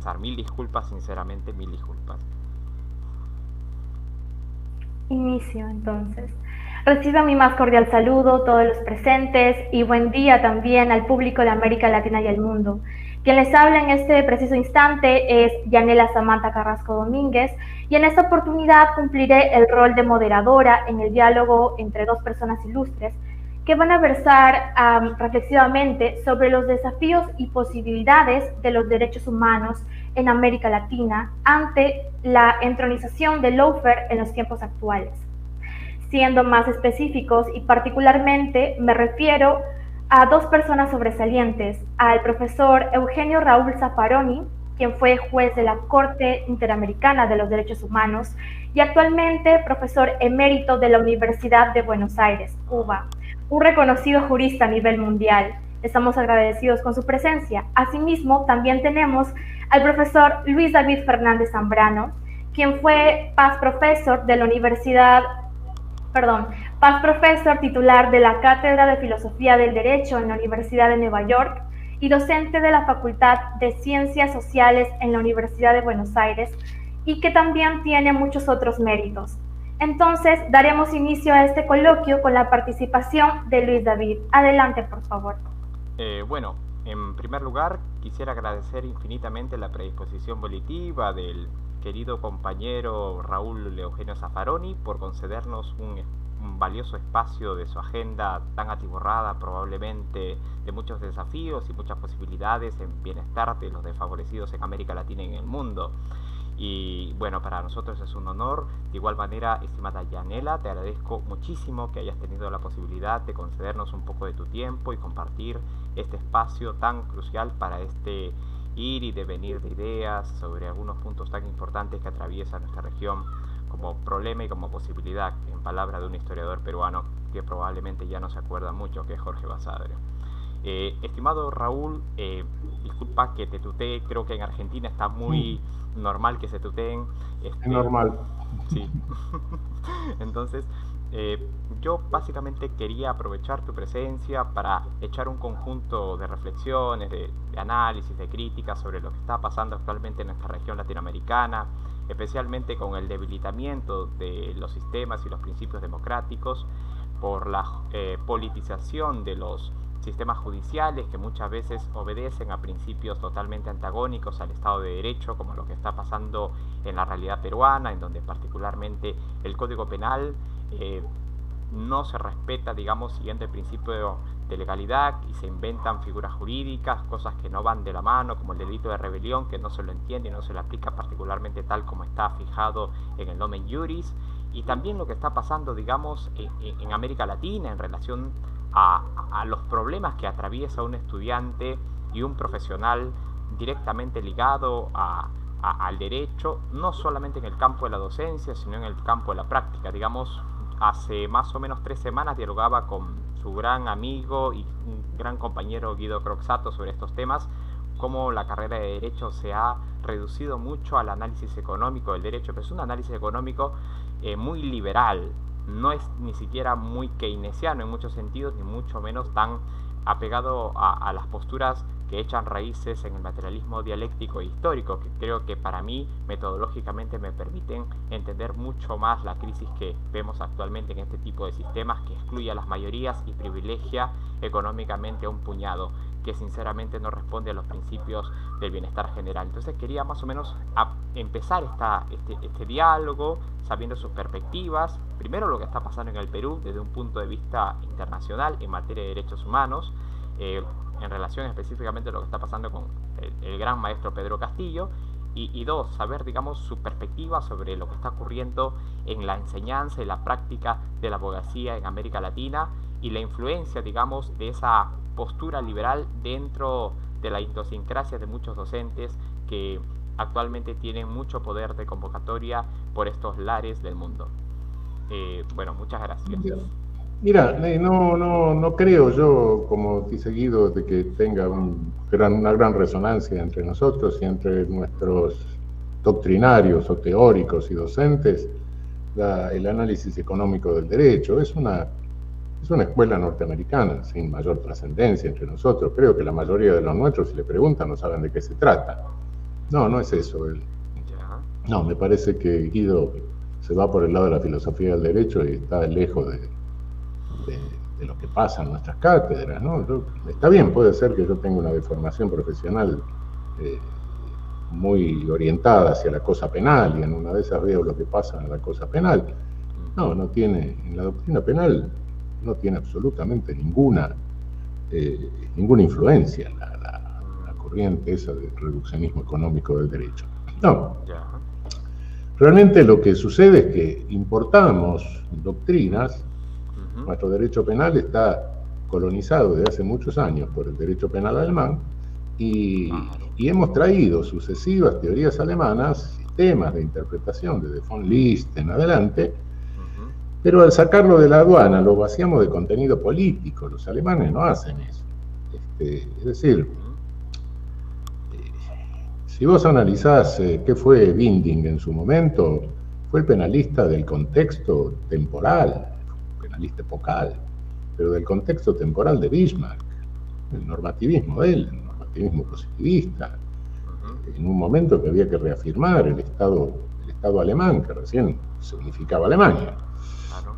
empezar, mil disculpas, sinceramente, mil disculpas. Inicio entonces. Reciban mi más cordial saludo todos los presentes y buen día también al público de América Latina y el mundo. Quien les habla en este preciso instante es Yanela Samantha Carrasco Domínguez y en esta oportunidad cumpliré el rol de moderadora en el diálogo entre dos personas ilustres que van a versar reflexivamente sobre los desafíos y posibilidades de los derechos humanos en América Latina ante la entronización del lawfare en los tiempos actuales. Siendo más específicos y particularmente me refiero a dos personas sobresalientes, al profesor Eugenio Raúl Zaffaroni, quien fue juez de la Corte Interamericana de los Derechos Humanos y actualmente profesor emérito de la Universidad de Buenos Aires, Cuba, un reconocido jurista a nivel mundial. Estamos agradecidos con su presencia. Asimismo, también tenemos al profesor Luis David Fernández Zambrano, quien fue past professor de la Universidad, past professor titular de la Cátedra de Filosofía del Derecho en la Universidad de Nueva York y docente de la Facultad de Ciencias Sociales en la Universidad de Buenos Aires, y que también tiene muchos otros méritos. Entonces, daremos inicio a este coloquio con la participación de Luis David. Adelante, por favor. Bueno, en primer lugar, quisiera agradecer infinitamente la predisposición volitiva del querido compañero Raúl Eugenio Zaffaroni por concedernos un valioso espacio de su agenda tan atiborrada, probablemente de muchos desafíos y muchas posibilidades en bienestar de los desfavorecidos en América Latina y en el mundo. Y bueno, para nosotros es un honor. De igual manera, estimada Yanela, te agradezco muchísimo que hayas tenido la posibilidad de concedernos un poco de tu tiempo y compartir este espacio tan crucial para este ir y devenir de ideas sobre algunos puntos tan importantes que atraviesa nuestra región como problema y como posibilidad, en palabras de un historiador peruano que probablemente ya no se acuerda mucho, que es Jorge Basadre. Estimado Raúl, disculpa que te tutee, creo que en Argentina está muy normal que se tuteen. Es normal. Sí. Entonces, yo básicamente quería aprovechar tu presencia para echar un conjunto de reflexiones, de análisis, de críticas sobre lo que está pasando actualmente en nuestra región latinoamericana, especialmente con el debilitamiento de los sistemas y los principios democráticos por la politización de los sistemas judiciales que muchas veces obedecen a principios totalmente antagónicos al Estado de Derecho, como lo que está pasando en la realidad peruana, en donde particularmente el Código Penal no se respeta, digamos, siguiendo el principio de legalidad, y se inventan figuras jurídicas, cosas que no van de la mano, como el delito de rebelión, que no se lo entiende y no se le aplica particularmente tal como está fijado en el Nomen Juris, y también lo que está pasando, digamos, en América Latina en relación a los problemas que atraviesa un estudiante y un profesional directamente ligado al derecho, no solamente en el campo de la docencia, sino en el campo de la práctica. Digamos, hace más o menos 3 semanas dialogaba con su gran amigo y un gran compañero Guido Croxato sobre estos temas, cómo la carrera de Derecho se ha reducido mucho al análisis económico del derecho, pero es un análisis económico muy liberal, no es ni siquiera muy keynesiano en muchos sentidos, ni mucho menos tan apegado a las posturas que echan raíces en el materialismo dialéctico e histórico, que creo que para mí metodológicamente me permiten entender mucho más la crisis que vemos actualmente en este tipo de sistemas, que excluye a las mayorías y privilegia económicamente a un puñado, que sinceramente no responde a los principios del bienestar general. Entonces quería más o menos empezar este diálogo sabiendo sus perspectivas, primero lo que está pasando en el Perú desde un punto de vista internacional en materia de derechos humanos, en relación específicamente a lo que está pasando con el gran maestro Pedro Castillo, y dos, saber, digamos, su perspectiva sobre lo que está ocurriendo en la enseñanza y la práctica de la abogacía en América Latina y la influencia, digamos, de esa postura liberal dentro de la idiosincrasia de muchos docentes que actualmente tienen mucho poder de convocatoria por estos lares del mundo. Bueno, muchas gracias. Mira, no creo yo, como dice Guido, de que tenga una gran resonancia entre nosotros y entre nuestros doctrinarios o teóricos y docentes el análisis económico del derecho. Es una escuela norteamericana sin mayor trascendencia entre nosotros. Creo que la mayoría de los nuestros, si le preguntan, no saben de qué se trata. No, no es eso. No, me parece que Guido se va por el lado de la filosofía del derecho y está lejos de lo que pasa en nuestras cátedras, ¿no? Está bien, puede ser que yo tenga una deformación profesional muy orientada hacia la cosa penal, y en una de esas veo lo que pasa en la cosa penal. No, no tiene, en la doctrina penal no tiene absolutamente ninguna influencia la corriente esa del reduccionismo económico del derecho. No. Realmente lo que sucede es que importamos doctrinas. Nuestro derecho penal está colonizado desde hace muchos años por el derecho penal alemán, y hemos traído sucesivas teorías alemanas, sistemas de interpretación desde von List en adelante, pero al sacarlo de la aduana lo vaciamos de contenido político. Los alemanes no hacen eso. Es decir, si vos analizás qué fue Winding en su momento, fue el penalista del contexto temporal, penalista epocal, pero del contexto temporal de Bismarck, el normativismo de él, el normativismo positivista, en un momento que había que reafirmar el Estado alemán, que recién se unificaba Alemania.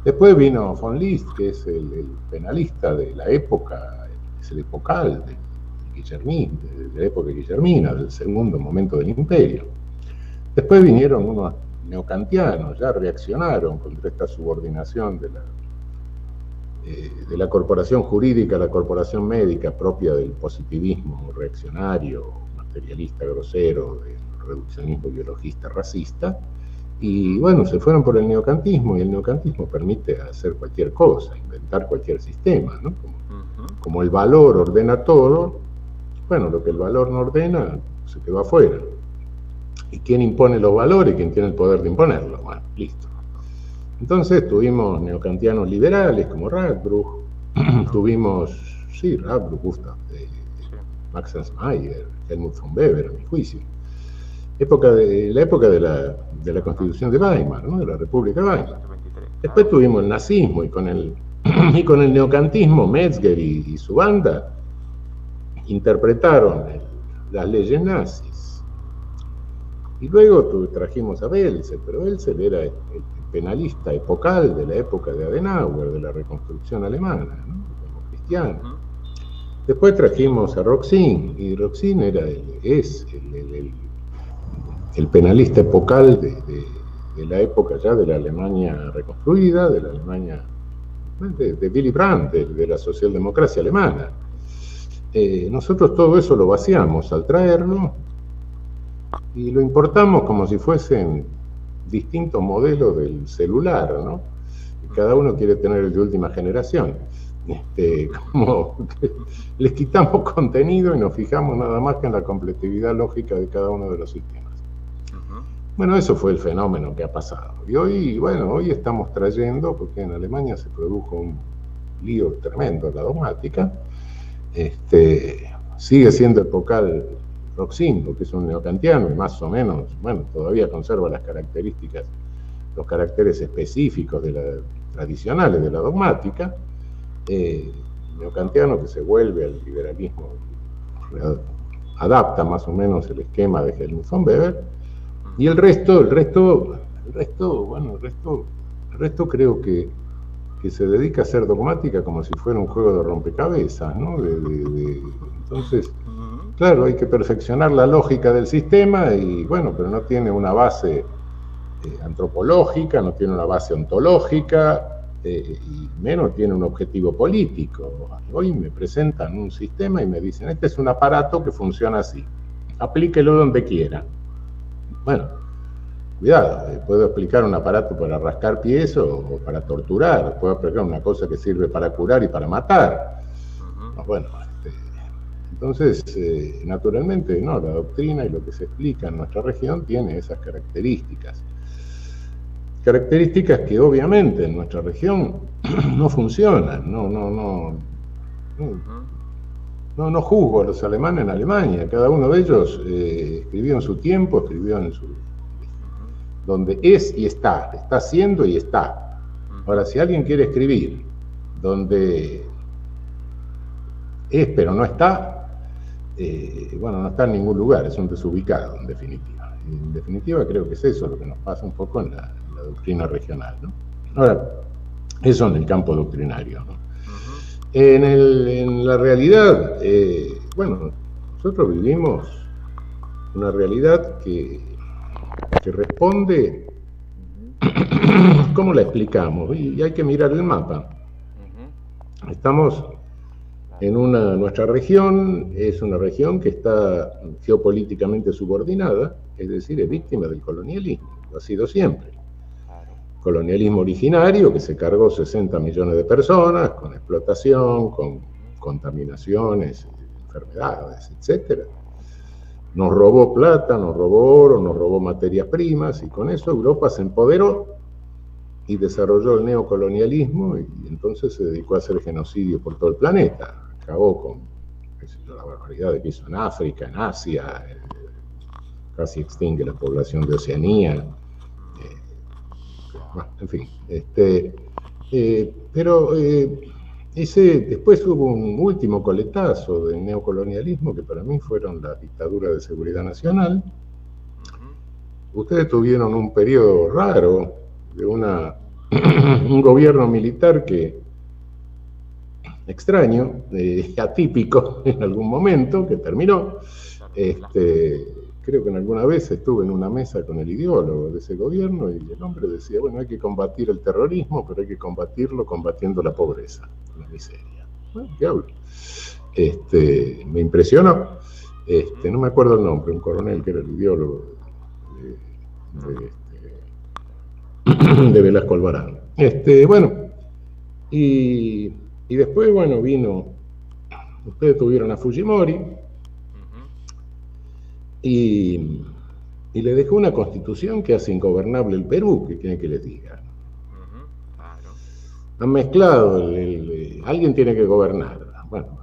Después vino von List, que es el penalista de la época, es el epocal de la época guillermina, del segundo momento del imperio. Después vinieron unos neocantianos, ya reaccionaron contra esta subordinación de la corporación jurídica a la corporación médica propia del positivismo reaccionario, materialista, grosero, del reduccionismo biologista, racista, y bueno, se fueron por el neocantismo, y el neocantismo permite hacer cualquier cosa, inventar cualquier sistema, ¿no? Como el valor ordena todo, bueno, lo que el valor no ordena se quedó afuera. ¿Y quién impone los valores? ¿Quién tiene el poder de imponerlos? Bueno, listo. Entonces tuvimos neocantianos liberales como Radbruch, tuvimos, sí, Radbruch, Gustav, Max Mayer, Helmut von Weber, a mi juicio. La época de la Constitución de Weimar, ¿no? De la República de Weimar. Después tuvimos el nazismo, y con el neocantismo, Metzger y su banda interpretaron las leyes nazis. Y luego trajimos a Belzer, pero Belzer era el penalista epocal de la época de Adenauer, de la reconstrucción alemana, ¿no? Como cristiano. Después trajimos a Roxin, y Roxin es el penalista epocal de la época ya de la Alemania reconstruida, de la Alemania de Willy Brandt, de la socialdemocracia alemana. Nosotros todo eso lo vaciamos al traerlo y lo importamos como si fuesen distintos modelos del celular, ¿no? Y cada uno quiere tener el de última generación. Como que les quitamos contenido y nos fijamos nada más que en la completividad lógica de cada uno de los sistemas. Bueno, eso fue el fenómeno que ha pasado. Y hoy estamos trayendo, porque en Alemania se produjo un lío tremendo en la dogmática. Sigue siendo epocal Roxin, porque es un neocantiano y más o menos, bueno, todavía conserva las características, los caracteres específicos tradicionales de la dogmática. Neocantiano que se vuelve al liberalismo, adapta más o menos el esquema de Helmut von Weber, y el resto creo que se dedica a hacer dogmática como si fuera un juego de rompecabezas, ¿no? Entonces, claro, hay que perfeccionar la lógica del sistema, y bueno, pero no tiene una base antropológica, no tiene una base ontológica, y menos tiene un objetivo político. Hoy me presentan un sistema y me dicen, este es un aparato que funciona así, aplíquelo donde quiera. Bueno, cuidado, puedo explicar un aparato para rascar pies o para torturar, puedo explicar una cosa que sirve para curar y para matar. Bueno, entonces, naturalmente, no, la doctrina y lo que se explica en nuestra región tiene esas características. Características que obviamente en nuestra región no funcionan. No juzgo a los alemanes en Alemania. Cada uno de ellos escribió en su tiempo, escribió en su... donde es y está haciendo y está. Ahora, si alguien quiere escribir donde es pero no está, bueno, no está en ningún lugar, es un desubicado, en definitiva. En definitiva, creo que es eso lo que nos pasa un poco en la doctrina regional, ¿no? Ahora, eso en el campo doctrinario, ¿no? En la realidad, bueno, nosotros vivimos una realidad que responde, ¿cómo la explicamos? Y hay que mirar el mapa. Estamos en nuestra región, es una región que está geopolíticamente subordinada, es decir, es víctima del colonialismo, lo ha sido siempre. Colonialismo originario que se cargó 60 millones de personas, con explotación, con contaminaciones, enfermedades, etc. Nos robó plata, nos robó oro, nos robó materias primas, y con eso Europa se empoderó y desarrolló el neocolonialismo, y entonces se dedicó a hacer genocidio por todo el planeta. Acabó con la barbaridad que hizo en África, en Asia, casi extingue la población de Oceanía. Bueno, en fin, pero después hubo un último coletazo del neocolonialismo que para mí fueron las dictaduras de seguridad nacional. Ustedes tuvieron un periodo raro de un gobierno militar extraño, atípico en algún momento, que terminó. Creo que en alguna vez estuve en una mesa con el ideólogo de ese gobierno y el hombre decía, bueno, hay que combatir el terrorismo, pero hay que combatirlo combatiendo la pobreza, la miseria. Bueno, ¿qué hablo? Me impresionó. No me acuerdo el nombre, un coronel que era el ideólogo de Velasco Alvarado. Bueno, y después, bueno, ustedes tuvieron a Fujimori, y le dejó una constitución que hace ingobernable el Perú, que quieren que les diga. Han mezclado, alguien tiene que gobernar. Bueno,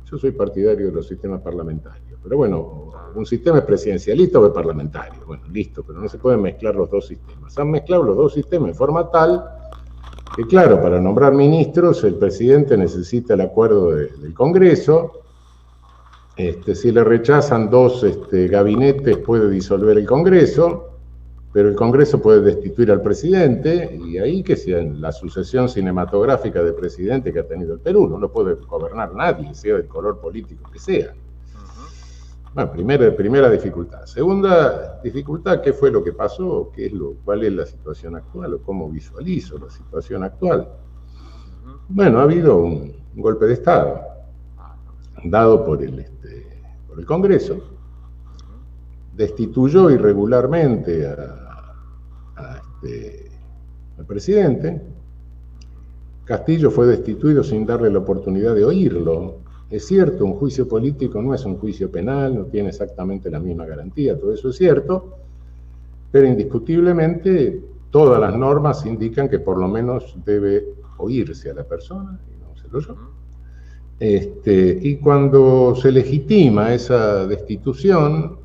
yo soy partidario de los sistemas parlamentarios, pero bueno, un sistema es presidencialista o es parlamentario. Bueno, listo, pero no se pueden mezclar los dos sistemas. Han mezclado los dos sistemas en forma tal que, claro, para nombrar ministros el presidente necesita el acuerdo del Congreso. Si le rechazan dos gabinetes puede disolver el Congreso, pero el Congreso puede destituir al presidente, y ahí que sea la sucesión cinematográfica de presidente que ha tenido el Perú, no lo puede gobernar nadie, sea del color político que sea. Bueno, primera dificultad. Segunda dificultad, ¿qué fue lo que pasó? ¿Cuál es la situación actual o cómo visualizo la situación actual? Bueno, ha habido un golpe de Estado dado por el Congreso, destituyó irregularmente al presidente. Castillo fue destituido sin darle la oportunidad de oírlo. Es cierto, un juicio político no es un juicio penal, no tiene exactamente la misma garantía, todo eso es cierto, pero indiscutiblemente todas las normas indican que por lo menos debe oírse a la persona, y no se lo oyó. Y cuando se legitima esa destitución,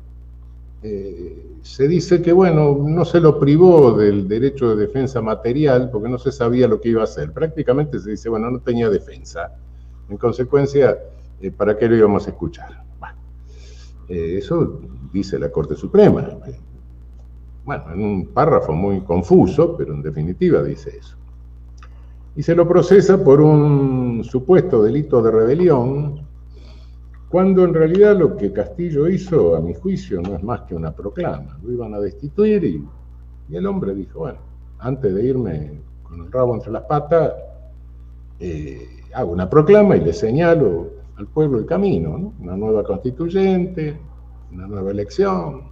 se dice que, bueno, no se lo privó del derecho de defensa material porque no se sabía lo que iba a hacer. Prácticamente se dice, bueno, no tenía defensa. En consecuencia, ¿para qué lo íbamos a escuchar? Bueno, eso dice la Corte Suprema. Bueno, en un párrafo muy confuso, pero en definitiva dice eso. Y se lo procesa por un supuesto delito de rebelión, cuando en realidad lo que Castillo hizo, a mi juicio, no es más que una proclama. Lo iban a destituir y el hombre dijo, bueno, antes de irme con el rabo entre las patas, hago una proclama y le señalo al pueblo el camino, ¿no? Una nueva constituyente, una nueva elección,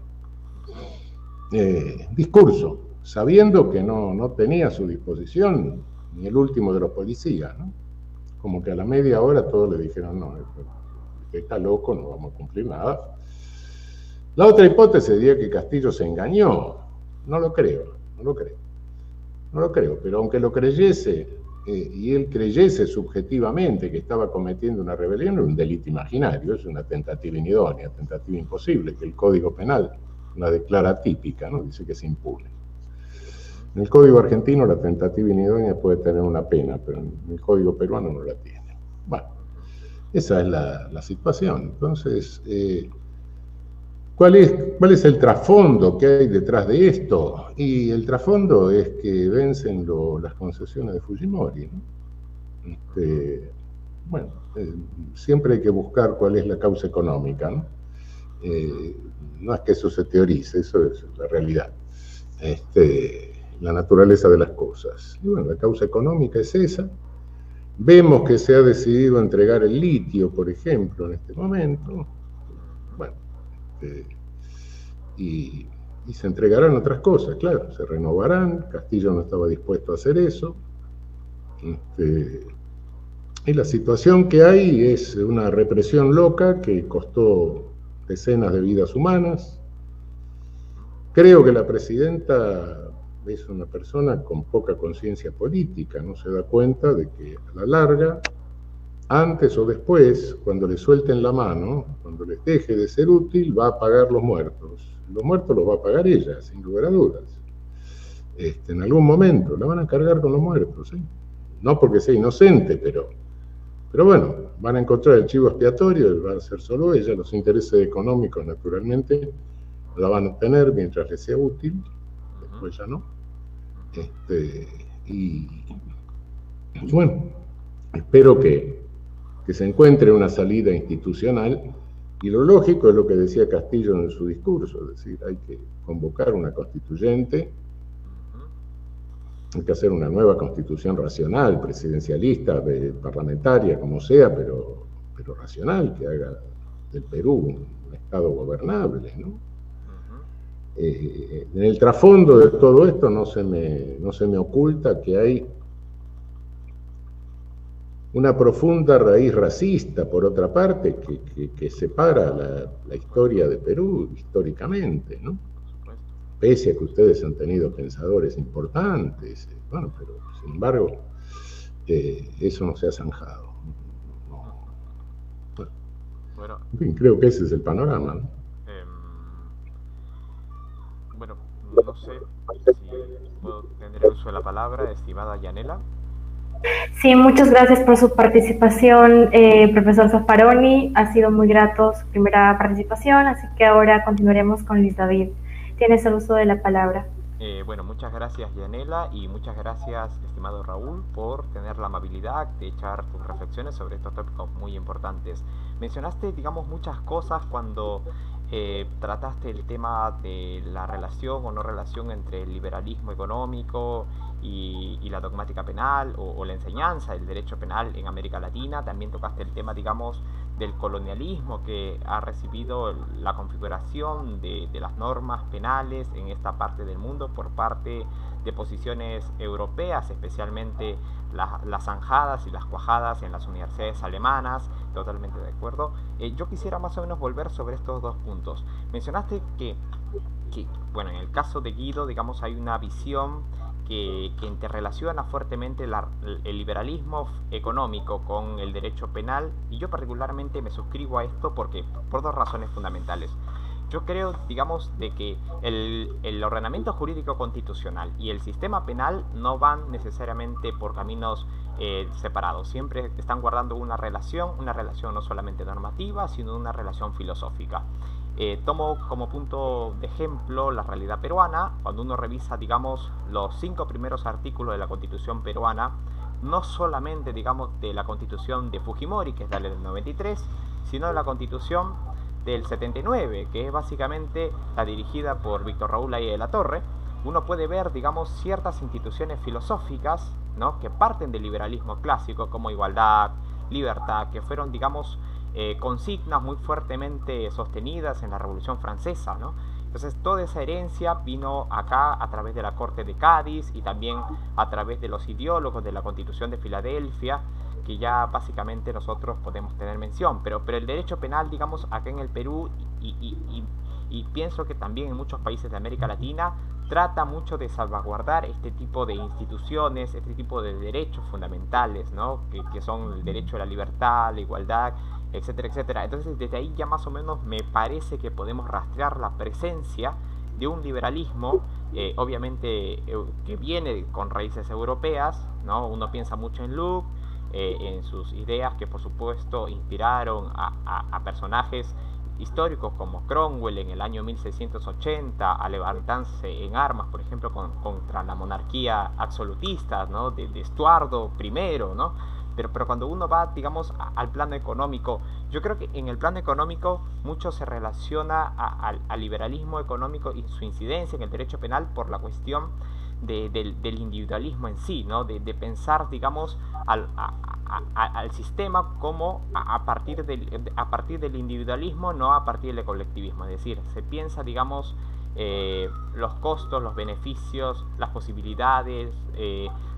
discurso, sabiendo que no tenía a su disposición ni el último de los policías, ¿no? Como que a la media hora todos le dijeron, no, está loco, no vamos a cumplir nada. La otra hipótesis sería que Castillo se engañó. No lo creo, pero aunque lo creyese, y él creyese subjetivamente que estaba cometiendo una rebelión, era un delito imaginario, es una tentativa inidónea, tentativa imposible, que el Código Penal la declara típica, ¿no? Dice que es impune. En el Código argentino la tentativa inidónea puede tener una pena, pero en el Código peruano no la tiene. Bueno, Esa es la situación. Entonces, ¿cuál es el trasfondo que hay detrás de esto? Y el trasfondo es que vencen las concesiones de Fujimori, ¿no? Bueno, siempre hay que buscar cuál es la causa económica, ¿no? No es que eso se teorice, eso es la realidad, la naturaleza de las cosas. Y bueno, la causa económica es esa. Vemos que se ha decidido entregar el litio, por ejemplo, en este momento. Bueno, y se entregarán otras cosas, claro, se renovarán. Castillo no estaba dispuesto a hacer eso. Y la situación que hay es una represión loca que costó decenas de vidas humanas. Creo que la presidenta es una persona con poca conciencia política, no se da cuenta de que a la larga, antes o después, cuando le suelten la mano, cuando les deje de ser útil, va a pagar los muertos. Los muertos los va a pagar ella, sin lugar a dudas. En algún momento la van a cargar con los muertos, ¿eh? No porque sea inocente, pero bueno, van a encontrar el chivo expiatorio, va a ser solo ella. Los intereses económicos, naturalmente, la van a tener mientras les sea útil, después ya no. Y bueno, espero que se encuentre una salida institucional, y lo lógico es lo que decía Castillo en su discurso, es decir, hay que convocar una constituyente, hay que hacer una nueva constitución racional, presidencialista, parlamentaria, como sea, pero racional, que haga del Perú un Estado gobernable, ¿no? En el trasfondo de todo esto no se me oculta que hay una profunda raíz racista, por otra parte, que separa la historia de Perú históricamente, ¿no? Pese a que ustedes han tenido pensadores importantes, bueno, pero sin embargo, eso no se ha zanjado. Bueno, en fin, creo que ese es el panorama, ¿no? Bueno, no sé si puedo tener el uso de la palabra, estimada Yanela. Sí, muchas gracias por su participación, profesor Zaffaroni. Ha sido muy grato su primera participación, así que ahora continuaremos con Luis David. Tienes el uso de la palabra. Bueno, muchas gracias, Yanela, y muchas gracias, estimado Raúl, por tener la amabilidad de echar tus reflexiones sobre estos tópicos muy importantes. Mencionaste, digamos, muchas cosas cuando trataste el tema de la relación o no relación entre el liberalismo económico y la dogmática penal o la enseñanza del derecho penal en América Latina. También tocaste el tema, digamos, del colonialismo que ha recibido la configuración de las normas penales en esta parte del mundo por parte de posiciones europeas, especialmente las zanjadas y las cuajadas en las universidades alemanas. Totalmente de acuerdo. Yo quisiera más o menos volver sobre estos dos puntos. Mencionaste que bueno, en el caso de Guido, digamos, hay una visión que interrelaciona fuertemente el liberalismo económico con el derecho penal, y yo particularmente me suscribo a esto por dos razones fundamentales. Yo creo, digamos, de que el ordenamiento jurídico constitucional y el sistema penal no van necesariamente por caminos separados. Siempre están guardando una relación no solamente normativa, sino una relación filosófica. Tomo como punto de ejemplo la realidad peruana. Cuando uno revisa, digamos, los 5 primeros artículos de la Constitución peruana, no solamente, digamos, de la Constitución de Fujimori, que es la del 93, sino de la Constitución del 79, que es básicamente la dirigida por Víctor Raúl Laya de la Torre. Uno puede ver, digamos, ciertas instituciones filosóficas, ¿no?, que parten del liberalismo clásico, como igualdad, libertad, que fueron, digamos, consignas muy fuertemente sostenidas en la Revolución Francesa, ¿no? Entonces toda esa herencia vino acá a través de la Corte de Cádiz y también a través de los ideólogos de la Constitución de Filadelfia, que ya básicamente nosotros podemos tener mención, pero el derecho penal, digamos, acá en el Perú y pienso que también en muchos países de América Latina, trata mucho de salvaguardar este tipo de instituciones, este tipo de derechos fundamentales, ¿no?, que son el derecho a la libertad, la igualdad, etcétera, etcétera. Entonces desde ahí ya más o menos me parece que podemos rastrear la presencia de un liberalismo, obviamente que viene con raíces europeas, ¿no? Uno piensa mucho en Locke en sus ideas, que por supuesto inspiraron a personajes históricos como Cromwell en el año 1680 a levantarse en armas, por ejemplo, contra la monarquía absolutista, ¿no? de Estuardo I, ¿no? Pero cuando uno va, digamos, al plano económico, yo creo que en el plano económico mucho se relaciona al liberalismo económico y su incidencia en el derecho penal por la cuestión del individualismo en sí, ¿no? de pensar, digamos, al sistema como a partir del individualismo, no a partir del colectivismo. Es decir, se piensa, digamos, los costos, los beneficios, las posibilidades,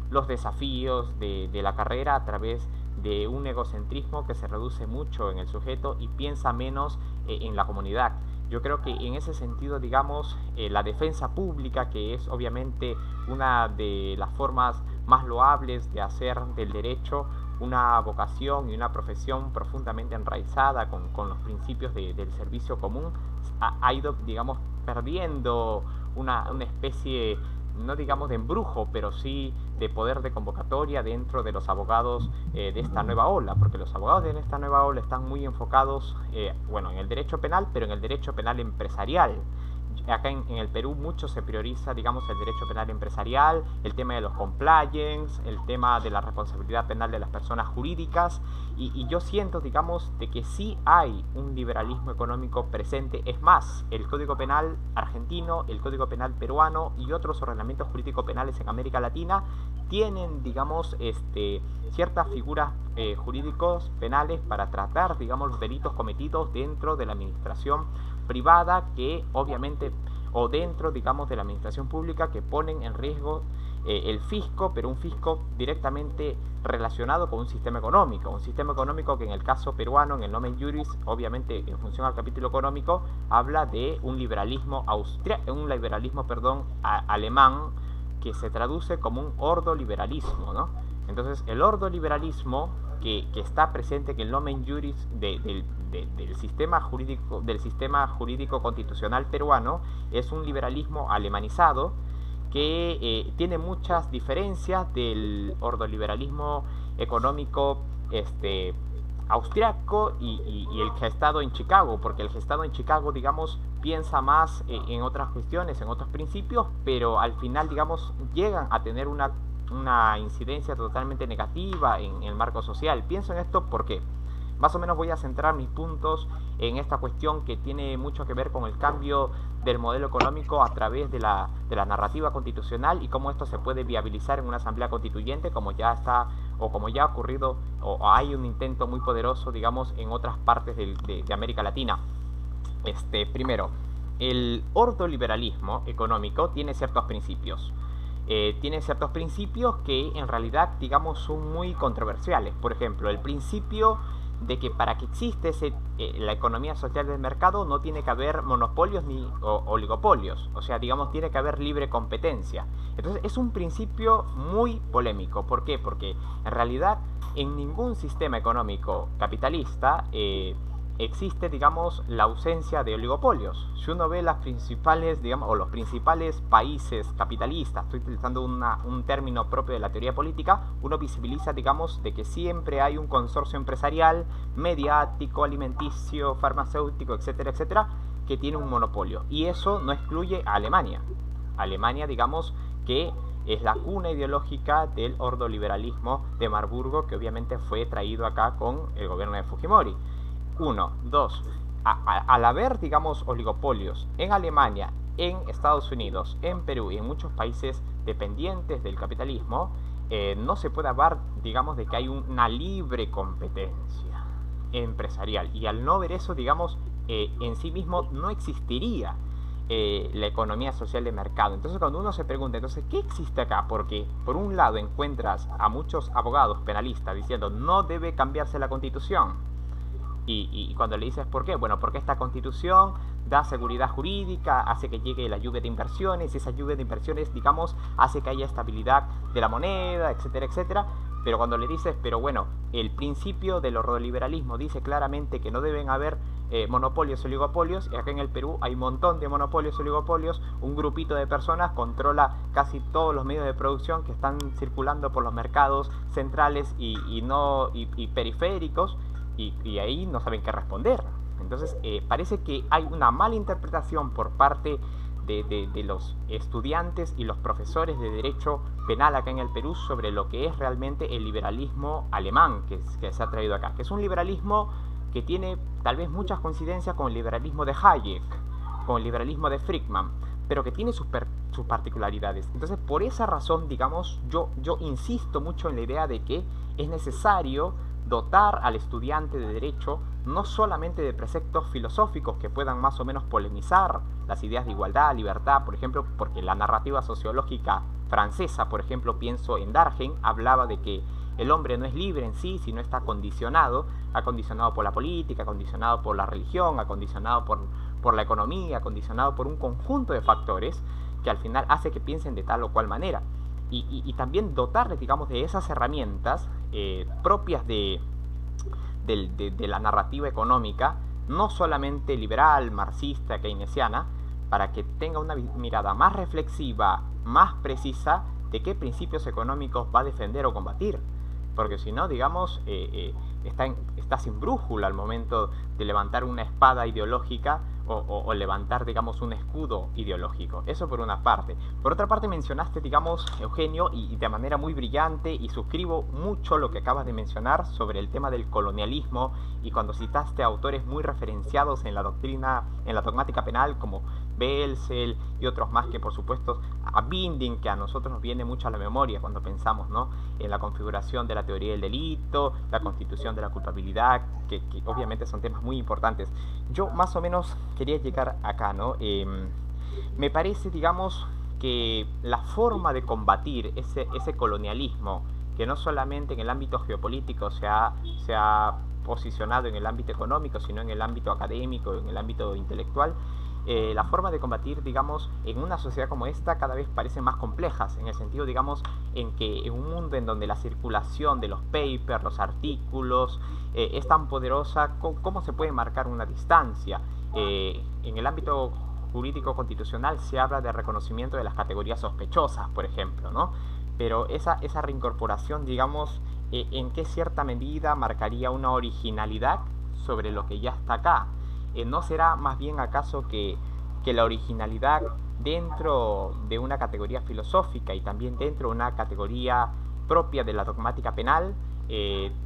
los desafíos de la carrera a través de un egocentrismo que se reduce mucho en el sujeto y piensa menos en la comunidad. Yo creo que en ese sentido, digamos, la defensa pública, que es obviamente una de las formas más loables de hacer del derecho una vocación y una profesión profundamente enraizada con los principios del servicio común, ha ido, digamos, perdiendo una especie, no digamos de embrujo, pero sí de poder de convocatoria dentro de los abogados de esta nueva ola, porque los abogados de esta nueva ola están muy enfocados, bueno, en el derecho penal, pero en el derecho penal empresarial. Acá en el Perú mucho se prioriza, digamos, el derecho penal empresarial, el tema de los compliance, el tema de la responsabilidad penal de las personas jurídicas, y yo siento, digamos, de que sí hay un liberalismo económico presente. Es más, el Código Penal argentino, el Código Penal peruano y otros ordenamientos jurídicos penales en América Latina tienen, digamos, ciertas figuras jurídicos penales para tratar, digamos, los delitos cometidos dentro de la administración privada, que obviamente, o dentro, digamos, de la administración pública, que ponen en riesgo el fisco, pero un fisco directamente relacionado con un sistema económico que en el caso peruano, en el nomen juris, obviamente en función al capítulo económico, habla de un liberalismo alemán, que se traduce como un ordoliberalismo, ¿no? Entonces, el ordoliberalismo que está presente en el nomen juris del sistema jurídico constitucional peruano es un liberalismo alemanizado que tiene muchas diferencias del ordoliberalismo económico austriaco y el gestado en Chicago, porque el gestado en Chicago, digamos, piensa más en otras cuestiones, en otros principios, pero al final, digamos, llegan a tener una incidencia totalmente negativa en el marco social. Pienso en esto porque más o menos voy a centrar mis puntos en esta cuestión que tiene mucho que ver con el cambio del modelo económico a través de la narrativa constitucional y cómo esto se puede viabilizar en una asamblea constituyente, como ya está, o como ya ha ocurrido, o hay un intento muy poderoso, digamos, en otras partes de América Latina. Primero, el ordoliberalismo económico tiene ciertos principios. Tiene ciertos principios que en realidad, digamos, son muy controversiales. Por ejemplo, el principio de que para que existe la economía social del mercado no tiene que haber monopolios ni oligopolios, o sea, digamos, tiene que haber libre competencia. Entonces es un principio muy polémico. ¿Por qué? Porque en realidad en ningún sistema económico capitalista existe, digamos, la ausencia de oligopolios. Si uno ve las principales, digamos, o los principales países capitalistas, estoy utilizando un término propio de la teoría política, uno visibiliza, digamos, de que siempre hay un consorcio empresarial, mediático, alimenticio, farmacéutico, etcétera, etcétera, que tiene un monopolio. Y eso no excluye a Alemania. Alemania, digamos, que es la cuna ideológica del ordoliberalismo de Marburgo, que obviamente fue traído acá con el gobierno de Fujimori. Uno, dos, al haber, digamos, oligopolios en Alemania, en Estados Unidos, en Perú y en muchos países dependientes del capitalismo, no se puede hablar, digamos, de que hay una libre competencia empresarial. Y al no ver eso, digamos, en sí mismo no existiría la economía social de mercado. Entonces, cuando uno se pregunta, entonces, ¿qué existe acá? Porque por un lado encuentras a muchos abogados penalistas diciendo no debe cambiarse la Constitución. Y cuando le dices ¿por qué? Bueno, porque esta Constitución da seguridad jurídica, hace que llegue la lluvia de inversiones, y esa lluvia de inversiones, digamos, hace que haya estabilidad de la moneda, etcétera, etcétera. Pero cuando le dices, pero bueno, el principio del ordoliberalismo dice claramente que no deben haber monopolios, oligopolios, y acá en el Perú hay un montón de monopolios, oligopolios, un grupito de personas controla casi todos los medios de producción que están circulando por los mercados centrales y periféricos, y ahí no saben qué responder. Entonces parece que hay una mala interpretación por parte de los estudiantes y los profesores de derecho penal acá en el Perú sobre lo que es realmente el liberalismo alemán que se ha traído acá, que es un liberalismo que tiene tal vez muchas coincidencias con el liberalismo de Hayek, con el liberalismo de Friedman, pero que tiene sus particularidades. Entonces, por esa razón, digamos, yo insisto mucho en la idea de que es necesario dotar al estudiante de derecho no solamente de preceptos filosóficos que puedan más o menos polemizar las ideas de igualdad, libertad, por ejemplo, porque la narrativa sociológica francesa, por ejemplo, pienso en Dargen, hablaba de que el hombre no es libre en sí, sino está acondicionado por la política, acondicionado por la religión, acondicionado por la economía, acondicionado por un conjunto de factores que al final hace que piensen de tal o cual manera. Y también dotarles, digamos, de esas herramientas propias de la narrativa económica, no solamente liberal, marxista, keynesiana, para que tenga una mirada más reflexiva, más precisa de qué principios económicos va a defender o combatir. Porque si no, digamos, está sin brújula al momento de levantar una espada ideológica o levantar, digamos, un escudo ideológico. Eso por una parte. Por otra parte mencionaste, digamos, Eugenio, y de manera muy brillante, y suscribo mucho lo que acabas de mencionar sobre el tema del colonialismo, y cuando citaste a autores muy referenciados en la doctrina, en la dogmática penal, como Belzel y otros más, que por supuesto a Binding, que a nosotros nos viene mucho a la memoria cuando pensamos, ¿no?, en la configuración de la teoría del delito, la constitución de la culpabilidad, que obviamente son temas muy importantes. Yo más o menos quería llegar acá, ¿no? Me parece, digamos, que la forma de combatir ese colonialismo, que no solamente en el ámbito geopolítico se ha posicionado en el ámbito económico, sino en el ámbito académico, en el ámbito intelectual, la forma de combatir, digamos, en una sociedad como esta cada vez parecen más complejas, en el sentido, digamos, en que en un mundo en donde la circulación de los papers, los artículos, es tan poderosa, ¿cómo se puede marcar una distancia? En el ámbito jurídico constitucional se habla de reconocimiento de las categorías sospechosas, por ejemplo, ¿no? Pero esa reincorporación, digamos, ¿en qué cierta medida marcaría una originalidad sobre lo que ya está acá? ¿No será más bien acaso que la originalidad dentro de una categoría filosófica y también dentro de una categoría propia de la dogmática penal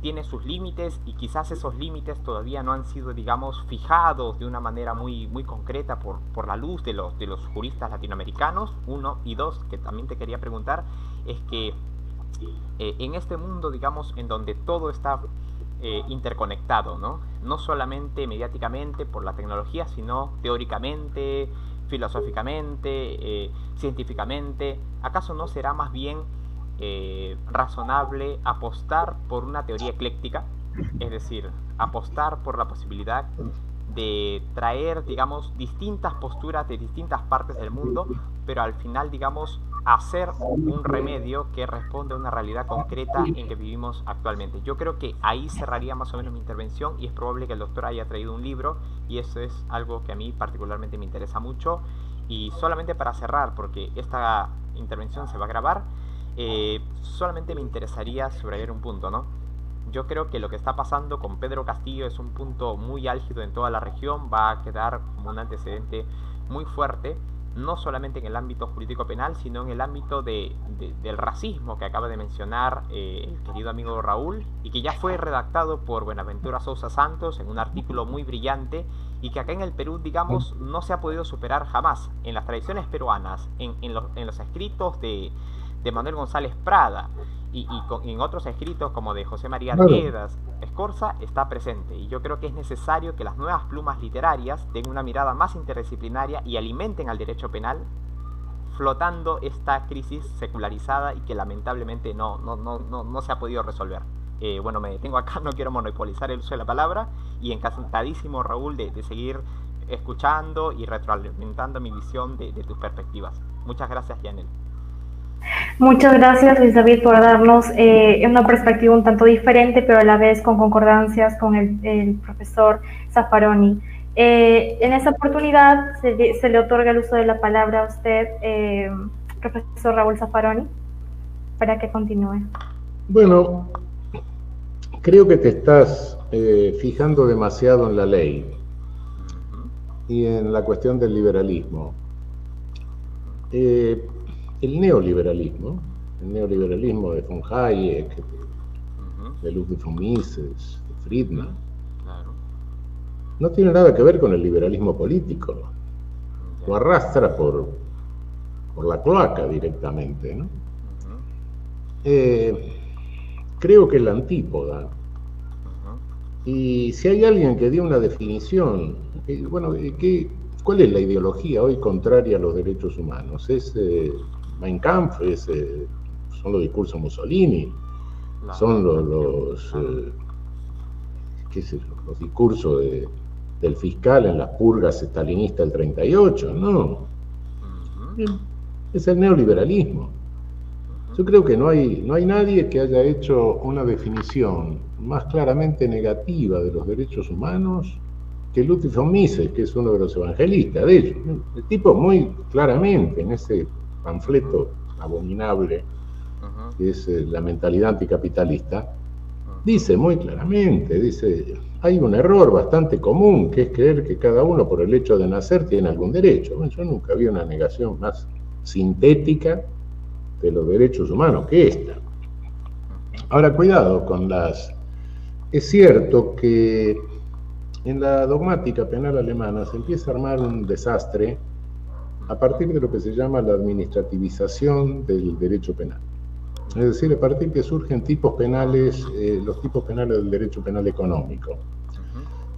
tiene sus límites, y quizás esos límites todavía no han sido, digamos, fijados de una manera muy, muy concreta por la luz de los juristas latinoamericanos? Uno, y dos, que también te quería preguntar, es que en este mundo, digamos, en donde todo está interconectado, ¿no? No solamente mediáticamente por la tecnología, sino teóricamente, filosóficamente, científicamente, ¿acaso no será más bien razonable apostar por una teoría ecléctica? Es decir, apostar por la posibilidad de traer, digamos, distintas posturas de distintas partes del mundo, pero al final, digamos, hacer un remedio que responde a una realidad concreta en que vivimos actualmente. Yo creo que ahí cerraría más o menos mi intervención, y es probable que el doctor haya traído un libro, y eso es algo que a mí particularmente me interesa mucho. Y solamente para cerrar, porque esta intervención se va a grabar, solamente me interesaría subrayar un punto, ¿no? Yo creo que lo que está pasando con Pedro Castillo es un punto muy álgido en toda la región, va a quedar como un antecedente muy fuerte, no solamente en el ámbito jurídico penal, sino en el ámbito del racismo que acaba de mencionar el querido amigo Raúl, y que ya fue redactado por Buenaventura Sousa Santos en un artículo muy brillante, y que acá en el Perú, digamos, no se ha podido superar jamás. En las tradiciones peruanas, en los escritos de Manuel González Prada, y en otros escritos como de José María Arguedas Escorza, está presente. Y yo creo que es necesario que las nuevas plumas literarias den una mirada más interdisciplinaria y alimenten al derecho penal, flotando esta crisis secularizada y que lamentablemente no se ha podido resolver. Bueno, me detengo acá, no quiero monopolizar el uso de la palabra, y encantadísimo, Raúl, de seguir escuchando y retroalimentando mi visión de tus perspectivas. Muchas gracias, Yanel. Muchas gracias, Luis David, por darnos una perspectiva un tanto diferente, pero a la vez con concordancias con el profesor Zaffaroni. En esta oportunidad se le otorga el uso de la palabra a usted, profesor Raúl Zaffaroni, para que continúe. Bueno, creo que te estás fijando demasiado en la ley y en la cuestión del liberalismo. El neoliberalismo de von Hayek, de Ludwig von Mises, de Friedman, no tiene nada que ver con el liberalismo político. Lo arrastra por la cloaca directamente, ¿no? Creo que es la antípoda. Y si hay alguien que dio una definición, bueno, ¿cuál es la ideología hoy contraria a los derechos humanos? ¿Es Mein Kampf? ¿Son los discursos de Mussolini? ¿Son los discursos del fiscal en las purgas estalinistas del 38? No. Es el neoliberalismo. Yo creo que no hay nadie que haya hecho una definición más claramente negativa de los derechos humanos que Ludwig von Mises, que es uno de los evangelistas de ellos. El tipo muy claramente en ese panfleto abominable que es la mentalidad anticapitalista, dice muy claramente, hay un error bastante común, que es creer que cada uno por el hecho de nacer tiene algún derecho. Bueno, yo nunca vi una negación más sintética de los derechos humanos que esta. Ahora, cuidado con Es cierto que en la dogmática penal alemana se empieza a armar un desastre a partir de lo que se llama la administrativización del derecho penal. Es decir, a partir que surgen tipos penales, los tipos penales del derecho penal económico.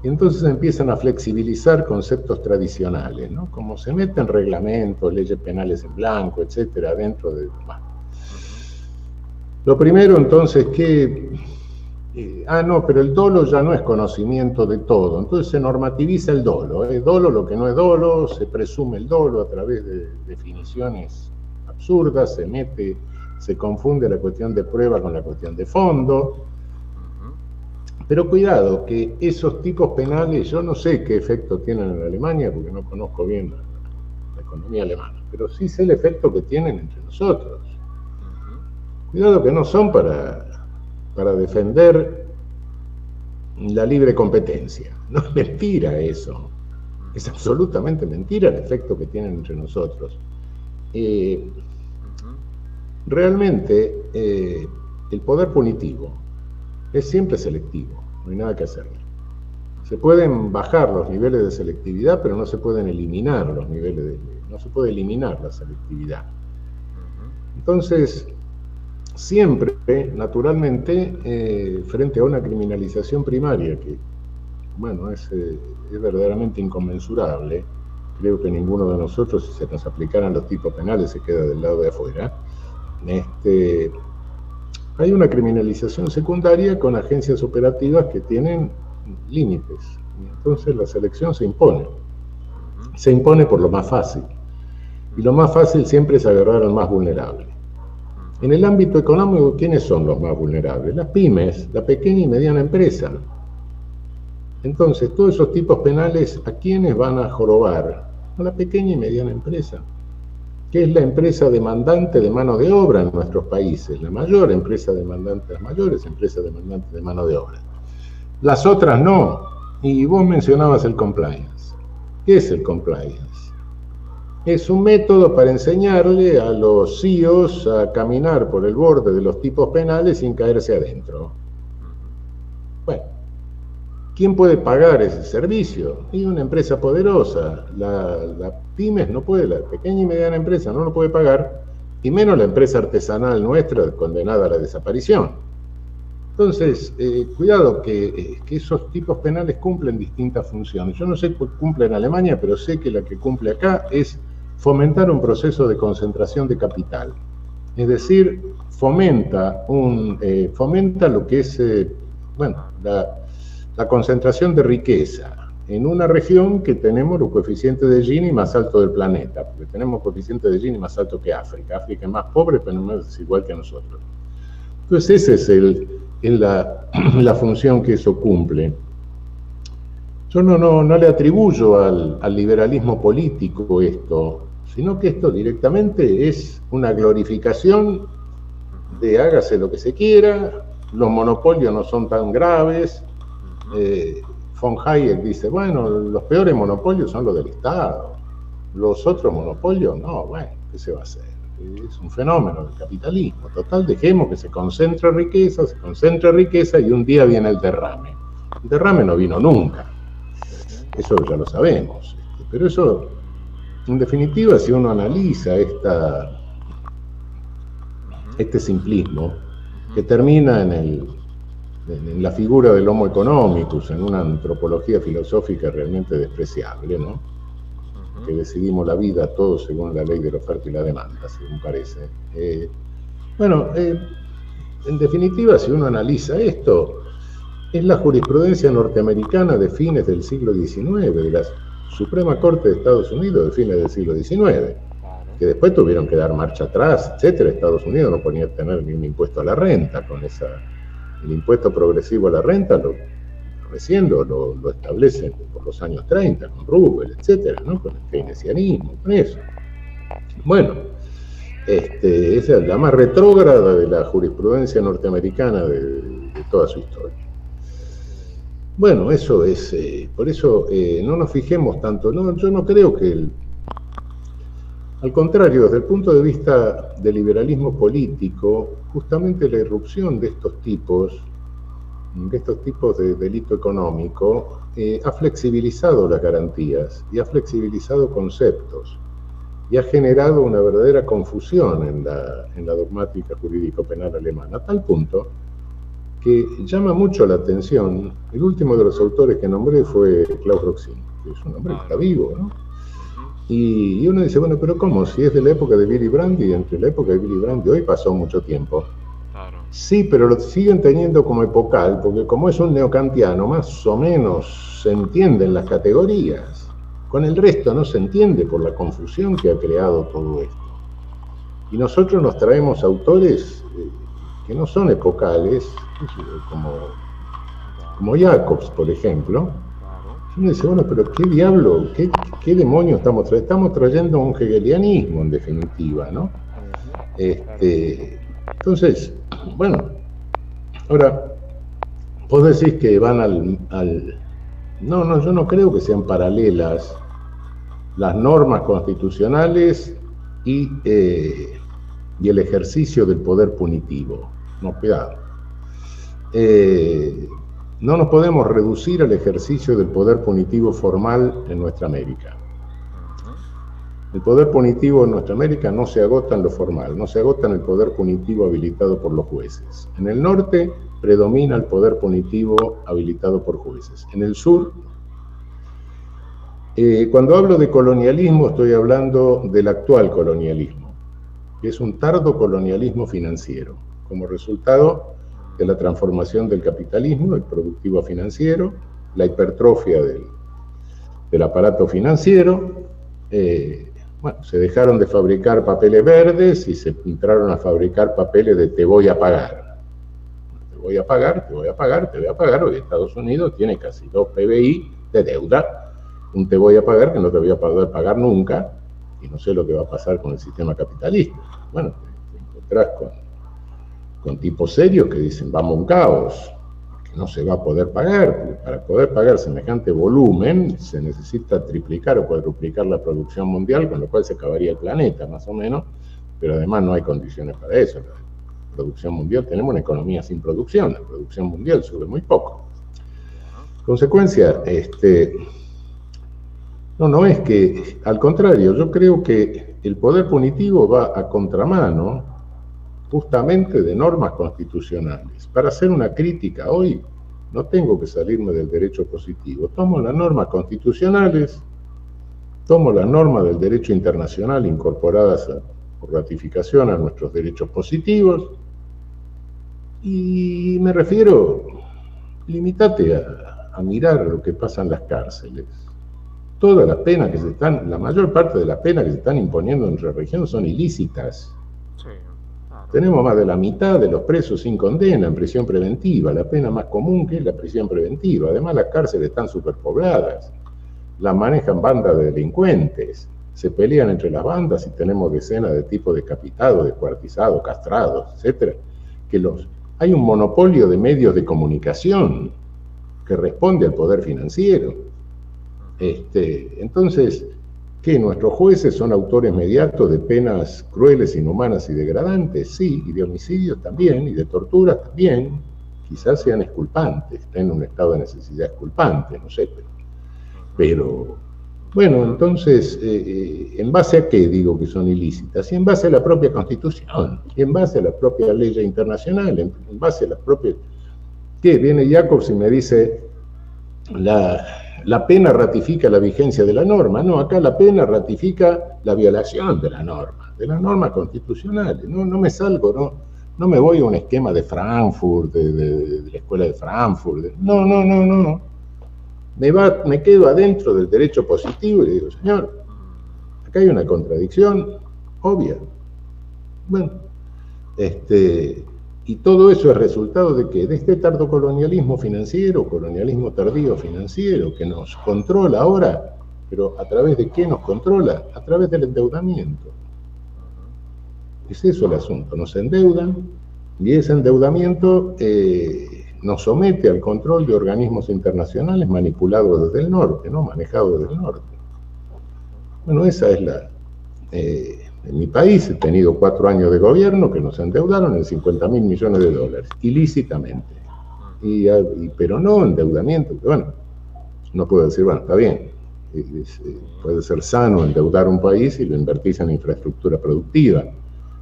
Y entonces empiezan a flexibilizar conceptos tradicionales, ¿no? Como se meten reglamentos, leyes penales en blanco, etcétera, dentro de... Bueno. Lo primero, entonces, que... pero el dolo ya no es conocimiento de todo, entonces se normativiza el dolo. Es dolo lo que no es dolo, se presume el dolo a través de definiciones absurdas, se confunde la cuestión de prueba con la cuestión de fondo. Pero cuidado, que esos tipos penales, yo no sé qué efecto tienen en Alemania, porque no conozco bien la economía alemana, pero sí sé el efecto que tienen entre nosotros. Cuidado que no son para defender la libre competencia. No es mentira eso. Es absolutamente mentira el efecto que tienen entre nosotros. Realmente, el poder punitivo es siempre selectivo, no hay nada que hacerle. Se pueden bajar los niveles de selectividad, pero no se pueden eliminar no se puede eliminar la selectividad. Entonces, siempre, naturalmente, frente a una criminalización primaria que, bueno, es verdaderamente inconmensurable, creo que ninguno de nosotros, si se nos aplicaran los tipos penales, se queda del lado de afuera. Hay una criminalización secundaria con agencias operativas que tienen límites. Y entonces la selección se impone. Se impone por lo más fácil. Y lo más fácil siempre es agarrar al más vulnerable. En el ámbito económico, ¿quiénes son los más vulnerables? Las pymes, la pequeña y mediana empresa. Entonces, todos esos tipos penales, ¿a quiénes van a jorobar? A la pequeña y mediana empresa, que es la empresa demandante de mano de obra en nuestros países, la mayor empresa demandante, las mayores empresas demandantes de mano de obra. Las otras no. Y vos mencionabas el compliance. ¿Qué es el compliance? Es un método para enseñarle a los CEOs a caminar por el borde de los tipos penales sin caerse adentro. Bueno, ¿quién puede pagar ese servicio? Y una empresa poderosa. La pymes no puede, la pequeña y mediana empresa no lo puede pagar, y menos la empresa artesanal nuestra condenada a la desaparición. Entonces, cuidado que esos tipos penales cumplen distintas funciones. Yo no sé cuál cumple en Alemania, pero sé que la que cumple acá es fomentar un proceso de concentración de capital. Es decir, fomenta lo que es, la concentración de riqueza en una región que tenemos los coeficientes de Gini más altos del planeta, porque tenemos coeficientes de Gini más altos que África. África es más pobre, pero no es desigual que nosotros. Entonces, esa es la función que eso cumple. Yo no le atribuyo al liberalismo político esto, sino que esto directamente es una glorificación de hágase lo que se quiera, los monopolios no son tan graves. Von Hayek dice, bueno, los peores monopolios son los del Estado, los otros monopolios, no, bueno, ¿qué se va a hacer? Es un fenómeno del capitalismo. Total, dejemos que se concentre riqueza y un día viene el derrame. El derrame no vino nunca, eso ya lo sabemos, pero eso, en definitiva, si uno analiza este simplismo que termina en la figura del Homo economicus, en una antropología filosófica realmente despreciable, ¿no? Que decidimos la vida todos según la ley de la oferta y la demanda, según parece. En definitiva, si uno analiza esto, es la jurisprudencia norteamericana de fines del siglo XIX, de la Suprema Corte de Estados Unidos de fines del siglo XIX, que después tuvieron que dar marcha atrás, etcétera. Estados Unidos no podía tener ni un impuesto a la renta, el impuesto progresivo a la renta recién lo establecen por los años 30, con Roosevelt, etcétera, ¿no? Con el keynesianismo, con eso. Bueno, esa es la más retrógrada de la jurisprudencia norteamericana de toda su historia. Bueno, eso es, por eso no nos fijemos tanto, no, yo no creo que al contrario, desde el punto de vista del liberalismo político, justamente la irrupción de estos tipos de delito económico, ha flexibilizado las garantías y ha flexibilizado conceptos y ha generado una verdadera confusión en la dogmática jurídico-penal alemana, a tal punto que llama mucho la atención. El último de los autores que nombré fue Klaus Roxin, que es un hombre que está vivo, ¿no? Y uno dice, bueno, pero ¿cómo? Si es de la época de Willy Brandt, y entre la época de Willy Brandt y hoy pasó mucho tiempo. Claro. Sí, pero lo siguen teniendo como epocal, porque como es un neokantiano, más o menos se entienden las categorías. Con el resto no se entiende por la confusión que ha creado todo esto. Y nosotros nos traemos autores que no son epocales, como Jacobs, por ejemplo. Y uno dice, bueno, pero ¿qué diablo, qué demonio estamos trayendo? Estamos trayendo un hegelianismo, en definitiva, ¿no? Entonces, bueno, ahora, vos decís que van No, yo no creo que sean paralelas las normas constitucionales y el ejercicio del poder punitivo. No, cuidado. No nos podemos reducir al ejercicio del poder punitivo formal en nuestra América. El poder punitivo en nuestra América no se agota en lo formal, no se agota en el poder punitivo habilitado por los jueces. En el norte predomina el poder punitivo habilitado por jueces. En el sur, cuando hablo de colonialismo, estoy hablando del actual colonialismo, que es un tardo colonialismo financiero, como resultado de la transformación del capitalismo, el productivo financiero, la hipertrofia del aparato financiero. Se dejaron de fabricar papeles verdes y se entraron a fabricar papeles de te voy a pagar. Te voy a pagar, te voy a pagar, te voy a pagar. Hoy Estados Unidos tiene casi 2 PBI de deuda. Un te voy a pagar que no te voy a poder pagar nunca, y no sé lo que va a pasar con el sistema capitalista. Bueno, te encontrás con tipos serios que dicen, vamos a un caos, que no se va a poder pagar, porque para poder pagar semejante volumen se necesita triplicar o cuadruplicar la producción mundial, con lo cual se acabaría el planeta, más o menos, pero además no hay condiciones para eso. La producción mundial, tenemos una economía sin producción, la producción mundial sube muy poco. Consecuencia, no es que, al contrario, yo creo que el poder punitivo va a contramano justamente de normas constitucionales. Para hacer una crítica hoy, no tengo que salirme del derecho positivo. Tomo las normas constitucionales, tomo las normas del derecho internacional incorporadas por ratificación a nuestros derechos positivos, y me refiero, limitate a mirar lo que pasa en las cárceles. Todas las penas que la mayor parte de las penas que se están imponiendo en nuestra región son ilícitas. Sí, claro. Tenemos más de la mitad de los presos sin condena en prisión preventiva, la pena más común que es la prisión preventiva. Además, las cárceles están superpobladas, las manejan bandas de delincuentes, se pelean entre las bandas y tenemos decenas de tipos decapitados, descuartizados, castrados, etcétera. Hay un monopolio de medios de comunicación que responde al poder financiero. Entonces, ¿qué? ¿Nuestros jueces son autores mediatos de penas crueles, inhumanas y degradantes? Sí, y de homicidios también, y de torturas también. Quizás sean exculpantes, estén en un estado de necesidad exculpante, no sé, pero bueno, entonces, ¿en base a qué digo que son ilícitas? Y en base a la propia Constitución, y en base a la propia ley internacional, en base a las propias... ¿Qué? Viene Jacobs y me dice, la pena ratifica la vigencia de la norma. No, acá la pena ratifica la violación de la norma constitucional. No me salgo, no me voy a un esquema de Frankfurt, de la escuela de Frankfurt. No. Me quedo adentro del derecho positivo y digo, señor, acá hay una contradicción obvia. Bueno, y todo eso es resultado de que de este tardocolonialismo financiero, colonialismo tardío financiero, que nos controla ahora, pero ¿a través de qué nos controla? A través del endeudamiento. Es eso el asunto, nos endeudan y ese endeudamiento nos somete al control de organismos internacionales manipulados desde el norte, ¿no? Manejados desde el norte. Bueno, esa es la... en mi país he tenido 4 años de gobierno que nos endeudaron en $50.000 millones de dólares, ilícitamente. Pero no endeudamiento, bueno, no puedo decir, bueno, está bien, puede ser sano endeudar un país y lo invertís en infraestructura productiva,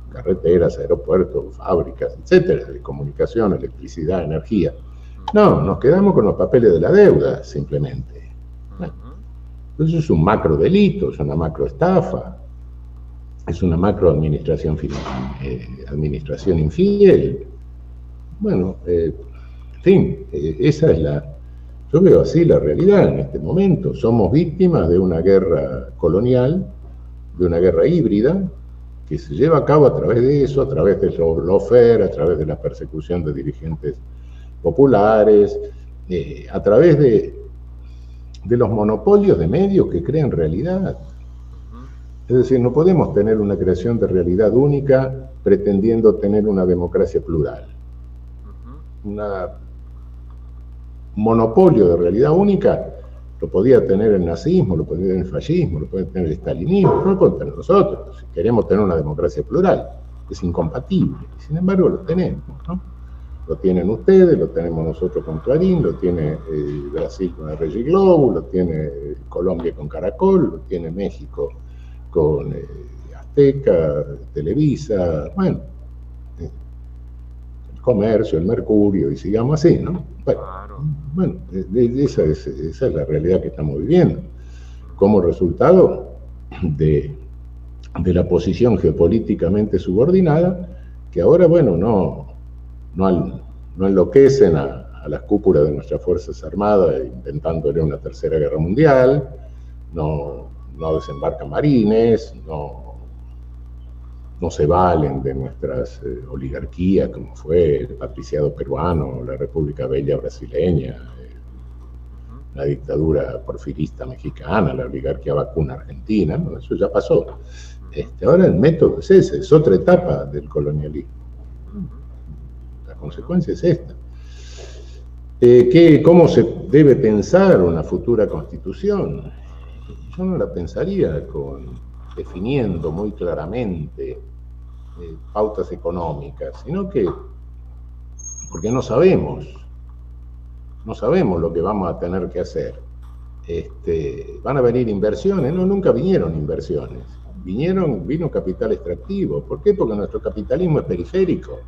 carreteras, aeropuertos, fábricas, etcétera, de comunicación, electricidad, energía. No, nos quedamos con los papeles de la deuda, simplemente. Bueno, eso es un macro delito, es una macro estafa, es una macro administración infiel. Bueno, en fin, esa es yo veo así la realidad en este momento. Somos víctimas de una guerra colonial, de una guerra híbrida, que se lleva a cabo a través de eso, a través del lawfare, a través de la persecución de dirigentes populares, a través de los monopolios de medios que crean realidad. Es decir, no podemos tener una creación de realidad única pretendiendo tener una democracia plural. Un monopolio de realidad única lo podía tener el nazismo, lo podía tener el fascismo, lo podía tener el stalinismo, no lo podemos tener nosotros. Si queremos tener una democracia plural, es incompatible. Sin embargo, lo tenemos, ¿no? Lo tienen ustedes, lo tenemos nosotros con Clarín, lo tiene Brasil con el Rede Globo, lo tiene Colombia con Caracol, lo tiene México con Azteca, Televisa, bueno, el Comercio, el Mercurio, y sigamos así, ¿no? Bueno, esa es la realidad que estamos viviendo, como resultado de la posición geopolíticamente subordinada, que ahora, bueno, no enloquecen a las cúpulas de nuestras Fuerzas Armadas intentándole una tercera guerra mundial, no desembarcan marines, no se valen de nuestras oligarquías, como fue el patriciado peruano, la República Bella brasileña, la dictadura porfirista mexicana, la oligarquía vacuna argentina, ¿no? Eso ya pasó. Ahora el método es ese, es otra etapa del colonialismo. La consecuencia es esta. ¿Cómo se debe pensar una futura constitución? Yo no la pensaría definiendo muy claramente pautas económicas, sino que, porque no sabemos lo que vamos a tener que hacer. Van a venir inversiones, no, nunca vinieron inversiones, vino capital extractivo. ¿Por qué? Porque nuestro capitalismo es periférico,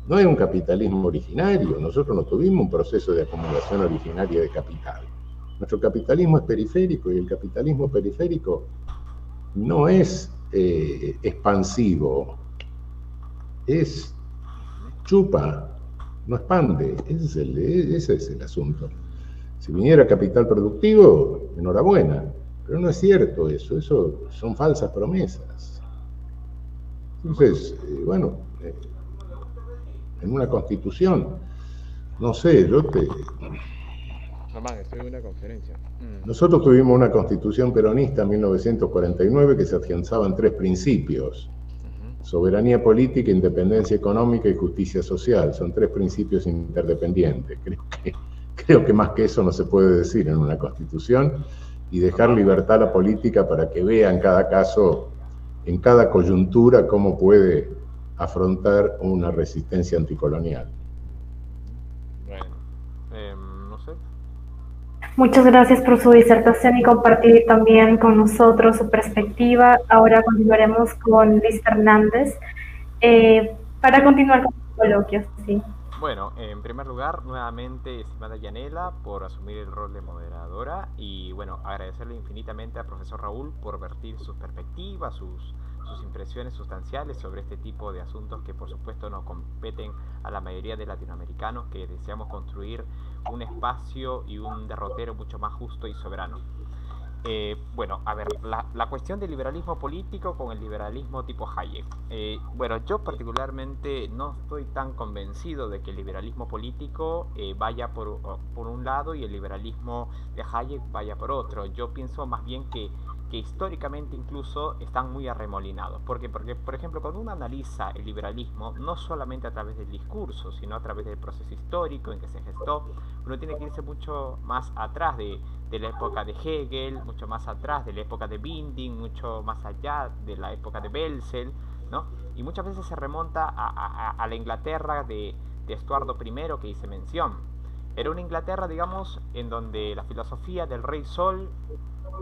no es un capitalismo originario. Nosotros no tuvimos un proceso de acumulación originaria de capital. Nuestro capitalismo es periférico y el capitalismo periférico no es expansivo, es chupa, no expande. Ese es el asunto. Si viniera capital productivo, enhorabuena, pero no es cierto eso son falsas promesas. Entonces, bueno, en una constitución. No sé, Germán, estoy en una conferencia. Nosotros tuvimos una constitución peronista en 1949 que se afianzaba en 3 principios: soberanía política, independencia económica y justicia social. Son 3 principios interdependientes. Creo que más que eso no se puede decir en una constitución, y dejar libertad a la política para que vea en cada caso, en cada coyuntura, cómo puede afrontar una resistencia anticolonial. Bueno, no sé. Muchas gracias por su disertación y compartir también con nosotros su perspectiva. Ahora continuaremos con Luis Fernández para continuar con el coloquio. Sí. Bueno, en primer lugar, nuevamente, estimada Yanela, por asumir el rol de moderadora, y bueno, agradecerle infinitamente al profesor Raúl por vertir sus perspectivas, sus impresiones sustanciales sobre este tipo de asuntos que por supuesto nos competen a la mayoría de latinoamericanos que deseamos construir un espacio y un derrotero mucho más justo y soberano. Bueno, a ver, la cuestión del liberalismo político con el liberalismo tipo Hayek. Bueno, yo particularmente no estoy tan convencido de que el liberalismo político vaya por un lado y el liberalismo de Hayek vaya por otro. Yo pienso más bien que históricamente incluso están muy arremolinados. ¿Por qué? Porque, por ejemplo, cuando uno analiza el liberalismo, no solamente a través del discurso, sino a través del proceso histórico en que se gestó, uno tiene que irse mucho más atrás de la época de Hegel, mucho más atrás de la época de Binding, mucho más allá de la época de Belzel, ¿no? Y muchas veces se remonta a la Inglaterra de Estuardo I, que hice mención. Era una Inglaterra, digamos, en donde la filosofía del Rey Sol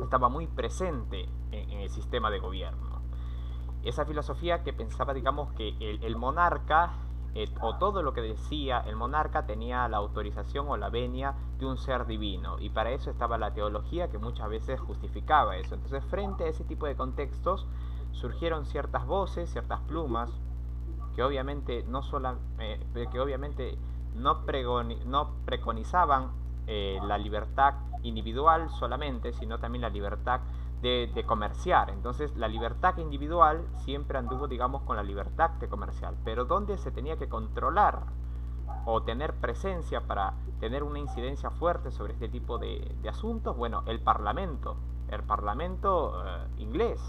estaba muy presente en el sistema de gobierno. Esa filosofía que pensaba, digamos, que el monarca, o todo lo que decía el monarca, tenía la autorización o la venia de un ser divino, y para eso estaba la teología, que muchas veces justificaba eso. Entonces, frente a ese tipo de contextos, surgieron ciertas voces, ciertas plumas, que obviamente no preconizaban la libertad individual solamente, sino también la libertad de comerciar. Entonces la libertad individual siempre anduvo, digamos, con la libertad de comercial, pero donde se tenía que controlar o tener presencia para tener una incidencia fuerte sobre este tipo de asuntos, bueno, el parlamento inglés,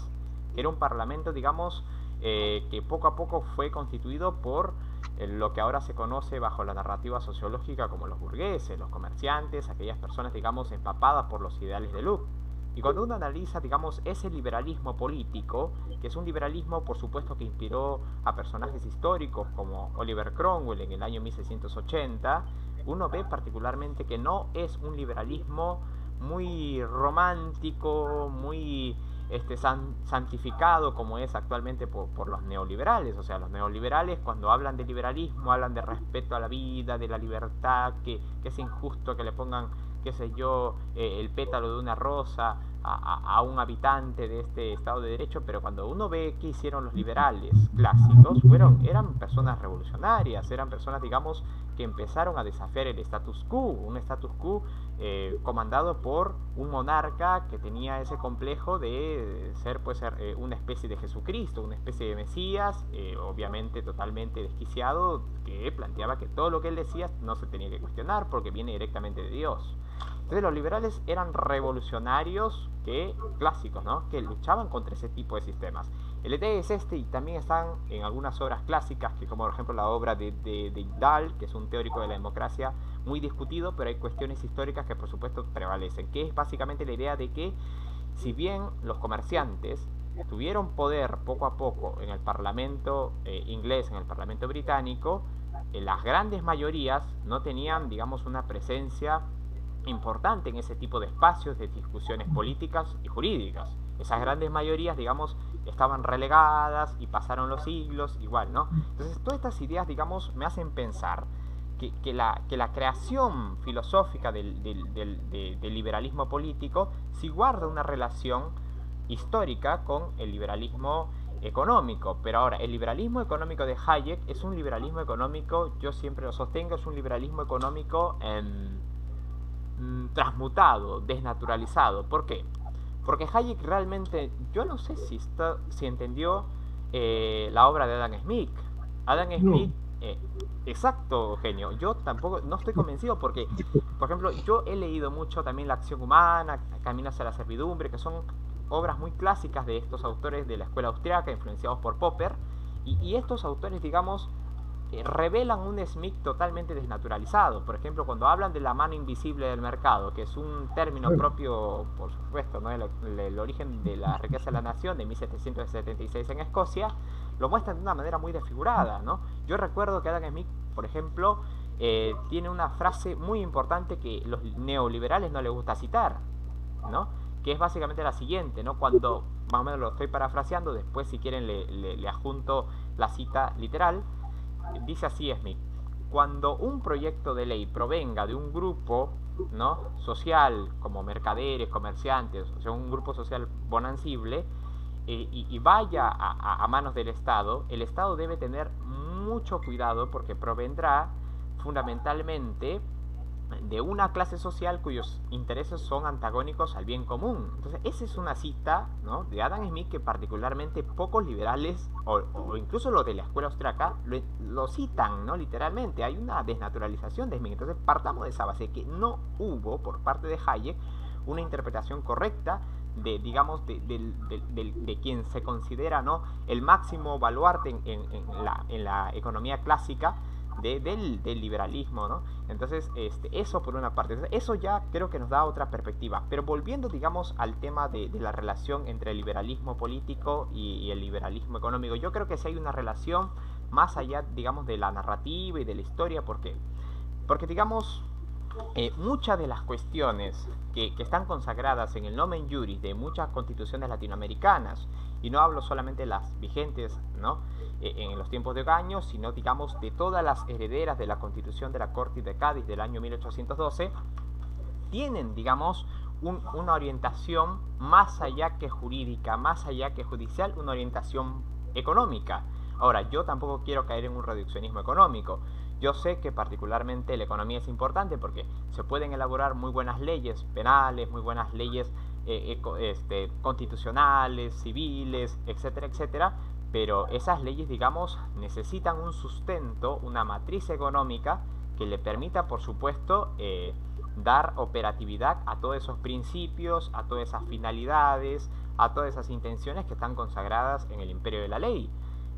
era un parlamento, digamos, que poco a poco fue constituido por lo que ahora se conoce bajo la narrativa sociológica como los burgueses, los comerciantes, aquellas personas, digamos, empapadas por los ideales de Locke. Y cuando uno analiza, digamos, ese liberalismo político, que es un liberalismo, por supuesto, que inspiró a personajes históricos como Oliver Cromwell en el año 1680, uno ve particularmente que no es un liberalismo muy romántico, muy santificado como es actualmente por los neoliberales. O sea, los neoliberales, cuando hablan de liberalismo, hablan de respeto a la vida, de la libertad, que es injusto que le pongan, qué sé yo, el pétalo de una rosa a un habitante de este Estado de Derecho. Pero cuando uno ve qué hicieron los liberales clásicos, eran personas revolucionarias, eran personas, digamos, que empezaron a desafiar el status quo, un status quo comandado por un monarca que tenía ese complejo de ser, pues, una especie de Jesucristo, una especie de Mesías, obviamente totalmente desquiciado, que planteaba que todo lo que él decía no se tenía que cuestionar porque viene directamente de Dios. Entonces los liberales eran revolucionarios clásicos, ¿no?, que luchaban contra ese tipo de sistemas. El ET es y también están en algunas obras clásicas, que como por ejemplo la obra de Dahl, que es un teórico de la democracia muy discutido, pero hay cuestiones históricas que por supuesto prevalecen, que es básicamente la idea de que si bien los comerciantes tuvieron poder poco a poco en el parlamento inglés, en el parlamento británico, las grandes mayorías no tenían, digamos, una presencia importante en ese tipo de espacios de discusiones políticas y jurídicas. Esas grandes mayorías, digamos, estaban relegadas y pasaron los siglos igual, ¿no? Entonces todas estas ideas, digamos, me hacen pensar que la creación filosófica del liberalismo político sí guarda una relación histórica con el liberalismo económico. Pero ahora, el liberalismo económico de Hayek es un liberalismo económico, yo siempre lo sostengo, es un liberalismo económico transmutado, desnaturalizado. ¿Por qué? Porque Hayek realmente, yo no sé si entendió la obra de Adam Smith. Adam No. Smith, exacto, Eugenio. Yo tampoco, no estoy convencido porque, por ejemplo, yo he leído mucho también La acción humana, Camino hacia la servidumbre, que son obras muy clásicas de estos autores de la escuela austriaca, influenciados por Popper, y estos autores, digamos, revelan un Smith totalmente desnaturalizado. Por ejemplo, cuando hablan de la mano invisible del mercado, que es un término Bueno, propio, por supuesto, ¿no? El origen de la riqueza de la nación de 1776 en Escocia, lo muestran de una manera muy desfigurada, ¿no? Yo recuerdo que Adam Smith, por ejemplo, tiene una frase muy importante que los neoliberales no les gusta citar, ¿no? Que es básicamente la siguiente, ¿no? Cuando, más o menos lo estoy parafraseando, después si quieren le adjunto la cita literal. Dice así Smith: cuando un proyecto de ley provenga de un grupo, ¿no?, social, como mercaderes, comerciantes, o sea, un grupo social bonancible, y vaya a manos del Estado, el Estado debe tener mucho cuidado porque provendrá fundamentalmente de una clase social cuyos intereses son antagónicos al bien común. Entonces, esa es una cita, ¿no?, de Adam Smith que particularmente pocos liberales o incluso los de la escuela austriaca lo citan, ¿no?, literalmente. Hay una desnaturalización de Smith. Entonces, partamos de esa base, que no hubo por parte de Hayek una interpretación correcta de, digamos, de quien se considera, ¿no?, el máximo baluarte en la economía clásica del liberalismo, ¿no? Entonces, eso por una parte. Entonces, eso ya creo que nos da otra perspectiva. Pero volviendo, digamos, al tema de la relación entre el liberalismo político y el liberalismo económico, yo creo que sí hay una relación más allá, digamos, de la narrativa y de la historia, porque digamos, muchas de las cuestiones que están consagradas en el nomen juris de muchas constituciones latinoamericanas, y no hablo solamente de las vigentes, ¿no?, en los tiempos de Ocaña, sino, digamos, de todas las herederas de la Constitución de la Corte de Cádiz del año 1812, tienen, digamos, una orientación más allá que jurídica, más allá que judicial, una orientación económica. Ahora, yo tampoco quiero caer en un reduccionismo económico. Yo sé que particularmente la economía es importante porque se pueden elaborar muy buenas leyes penales, muy buenas leyes constitucionales, civiles, etcétera, etcétera, pero esas leyes, digamos, necesitan un sustento, una matriz económica que le permita, por supuesto, dar operatividad a todos esos principios, a todas esas finalidades, a todas esas intenciones que están consagradas en el imperio de la ley.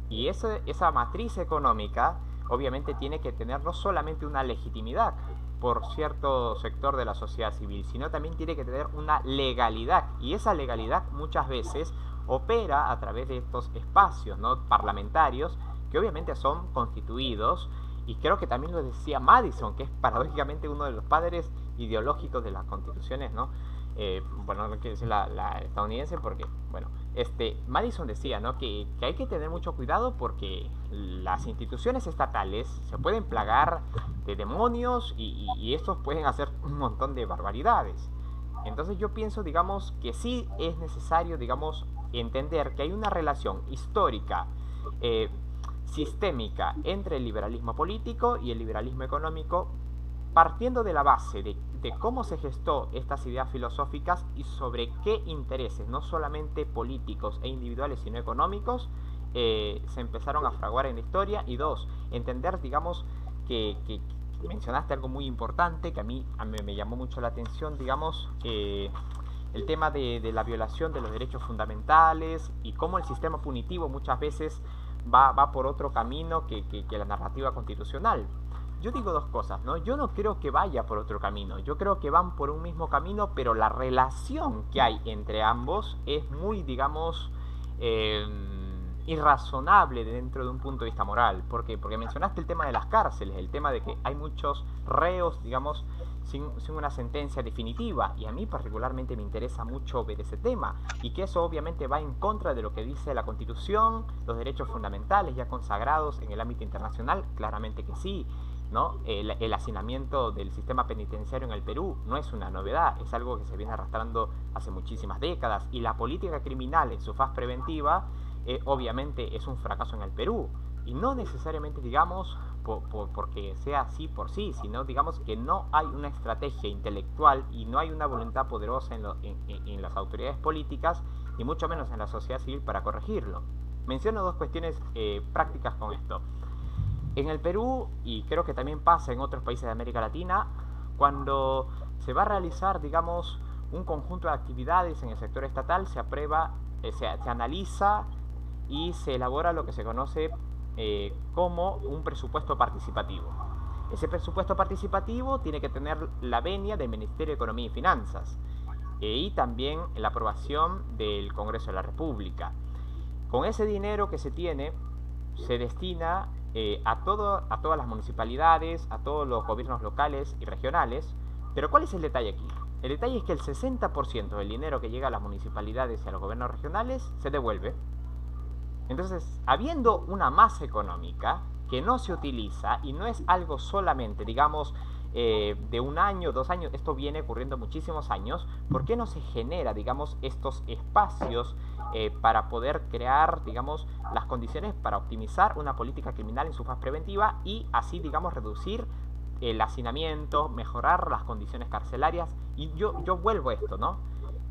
Y esa matriz económica obviamente tiene que tener no solamente una legitimidad por cierto sector de la sociedad civil, sino también tiene que tener una legalidad, y esa legalidad muchas veces opera a través de estos espacios, ¿no?, parlamentarios, que obviamente son constituidos, y creo que también lo decía Madison, que es paradójicamente uno de los padres ideológicos de las constituciones, ¿no? Bueno, no quiero decir la estadounidense porque, bueno, Madison decía, ¿no?, que hay que tener mucho cuidado porque las instituciones estatales se pueden plagar de demonios y estos pueden hacer un montón de barbaridades. Entonces yo pienso, digamos, que sí es necesario, digamos, entender que hay una relación histórica, sistémica, entre el liberalismo político y el liberalismo económico, partiendo de la base de cómo se gestó estas ideas filosóficas y sobre qué intereses, no solamente políticos e individuales, sino económicos, se empezaron a fraguar en la historia. Y dos, entender, digamos, que mencionaste algo muy importante que a mí me llamó mucho la atención, digamos, el tema de la violación de los derechos fundamentales y cómo el sistema punitivo muchas veces va por otro camino que la narrativa constitucional. Yo digo dos cosas, ¿no? Yo no creo que vaya por otro camino, yo creo que van por un mismo camino, pero la relación que hay entre ambos es muy, digamos, irrazonable dentro de un punto de vista moral. ¿Por qué? Porque mencionaste el tema de las cárceles, el tema de que hay muchos reos, digamos, sin una sentencia definitiva, y a mí particularmente me interesa mucho ver ese tema, y que eso obviamente va en contra de lo que dice la Constitución, los derechos fundamentales ya consagrados en el ámbito internacional, claramente que sí, ¿no? El hacinamiento del sistema penitenciario en el Perú no es una novedad, es algo que se viene arrastrando hace muchísimas décadas, y la política criminal en su faz preventiva obviamente es un fracaso en el Perú, y no necesariamente, digamos, porque sea así por sí, sino, digamos, que no hay una estrategia intelectual y no hay una voluntad poderosa en las autoridades políticas, y mucho menos en la sociedad civil, para corregirlo. Menciono dos cuestiones prácticas con esto. En el Perú, y creo que también pasa en otros países de América Latina, cuando se va a realizar, digamos, un conjunto de actividades en el sector estatal, se aprueba, se analiza y se elabora lo que se conoce como un presupuesto participativo. Ese presupuesto participativo tiene que tener la venia del Ministerio de Economía y Finanzas y también la aprobación del Congreso de la República. Con ese dinero que se tiene, se destina a todas las municipalidades, a todos los gobiernos locales y regionales. Pero ¿cuál es el detalle aquí? El detalle es que el 60% del dinero que llega a las municipalidades y a los gobiernos regionales se devuelve. Entonces, habiendo una masa económica que no se utiliza y no es algo solamente, digamos, de 1 año, 2 años, esto viene ocurriendo muchísimos años, ¿por qué no se genera, digamos, estos espacios para poder crear, digamos, las condiciones para optimizar una política criminal en su fase preventiva y así, digamos, reducir el hacinamiento, mejorar las condiciones carcelarias? Y yo vuelvo a esto, ¿no?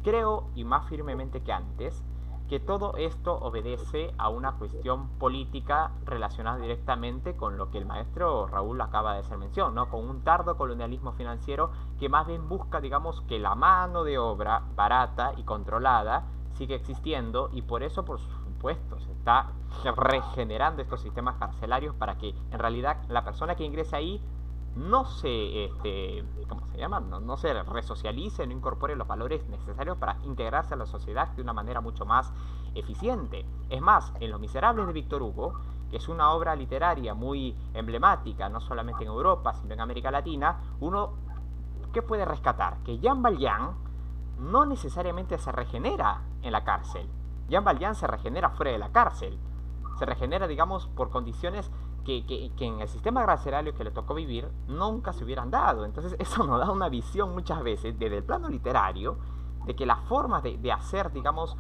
Creo, y más firmemente que antes, que todo esto obedece a una cuestión política relacionada directamente con lo que el maestro Raúl acaba de hacer mención, ¿no? Con un tardo colonialismo financiero que más bien busca, digamos, que la mano de obra barata y controlada sigue existiendo, y por eso, por supuesto, se está regenerando estos sistemas carcelarios para que en realidad la persona que ingrese ahí no se, ¿cómo se llama? No se resocialice, no incorpore los valores necesarios para integrarse a la sociedad de una manera mucho más eficiente. Es más, en Los Miserables de Víctor Hugo, que es una obra literaria muy emblemática, no solamente en Europa, sino en América Latina, uno, ¿qué puede rescatar? Que Jean Valjean no necesariamente se regenera en la cárcel. Jean Valjean se regenera fuera de la cárcel. Se regenera, digamos, por condiciones que en el sistema carcelario que le tocó vivir nunca se hubieran dado. Entonces eso nos da una visión muchas veces desde el plano literario de que las formas de hacer, digamos,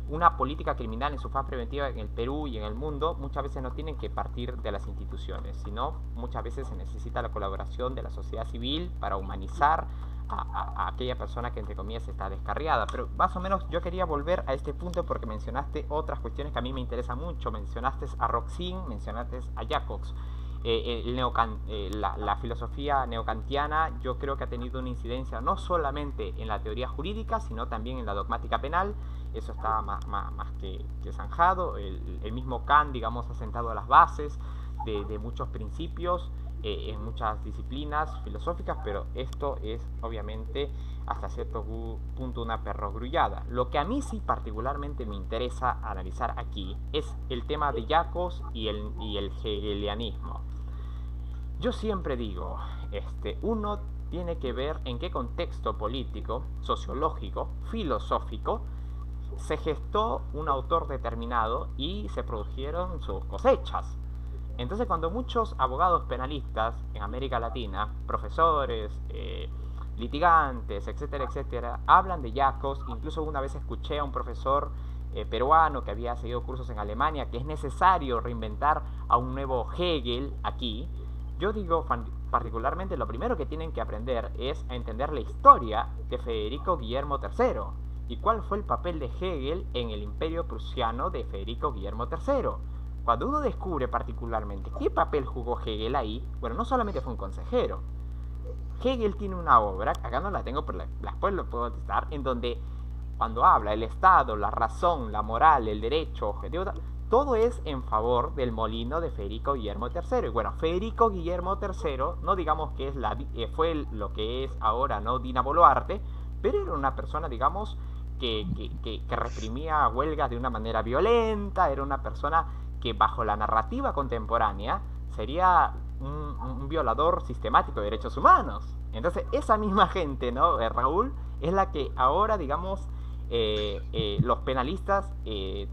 una política criminal en su fase preventiva en el Perú y en el mundo muchas veces no tienen que partir de las instituciones, sino muchas veces se necesita la colaboración de la sociedad civil para humanizar a aquella persona que entre comillas está descarriada. Pero más o menos yo quería volver a este punto porque mencionaste otras cuestiones que a mí me interesan mucho. Mencionaste a Roxin, mencionaste a Jacobs. La filosofía neocantiana yo creo que ha tenido una incidencia no solamente en la teoría jurídica, sino también en la dogmática penal. Eso está más que zanjado. El mismo Kant, digamos, ha sentado las bases de muchos principios en muchas disciplinas filosóficas, pero esto es obviamente hasta cierto punto una perrogrullada. Lo que a mí sí particularmente me interesa analizar aquí es el tema de Jacobs y el hegelianismo. Yo siempre digo, uno tiene que ver en qué contexto político, sociológico, filosófico se gestó un autor determinado y se produjeron sus cosechas. Entonces, cuando muchos abogados penalistas en América Latina, profesores, litigantes, etcétera, etcétera, hablan de Jacobs, incluso una vez escuché a un profesor peruano que había seguido cursos en Alemania que es necesario reinventar a un nuevo Hegel aquí, yo digo particularmente lo primero que tienen que aprender es a entender la historia de Federico Guillermo III y cuál fue el papel de Hegel en el imperio prusiano de Federico Guillermo III. Cuando uno descubre particularmente qué papel jugó Hegel ahí, bueno, no solamente fue un consejero. Hegel tiene una obra, acá no la tengo, pero después lo puedo citar, en donde cuando habla el Estado, la razón, la moral, el derecho, objetivo, todo es en favor del molino de Federico Guillermo III. Y bueno, Federico Guillermo III, no digamos que fue lo que es ahora, ¿no?, Dina Boluarte, pero era una persona, digamos, que reprimía huelgas de una manera violenta, era una persona que bajo la narrativa contemporánea sería un violador sistemático de derechos humanos. Entonces esa misma gente, ¿no, Raúl? Es la que ahora, digamos, los penalistas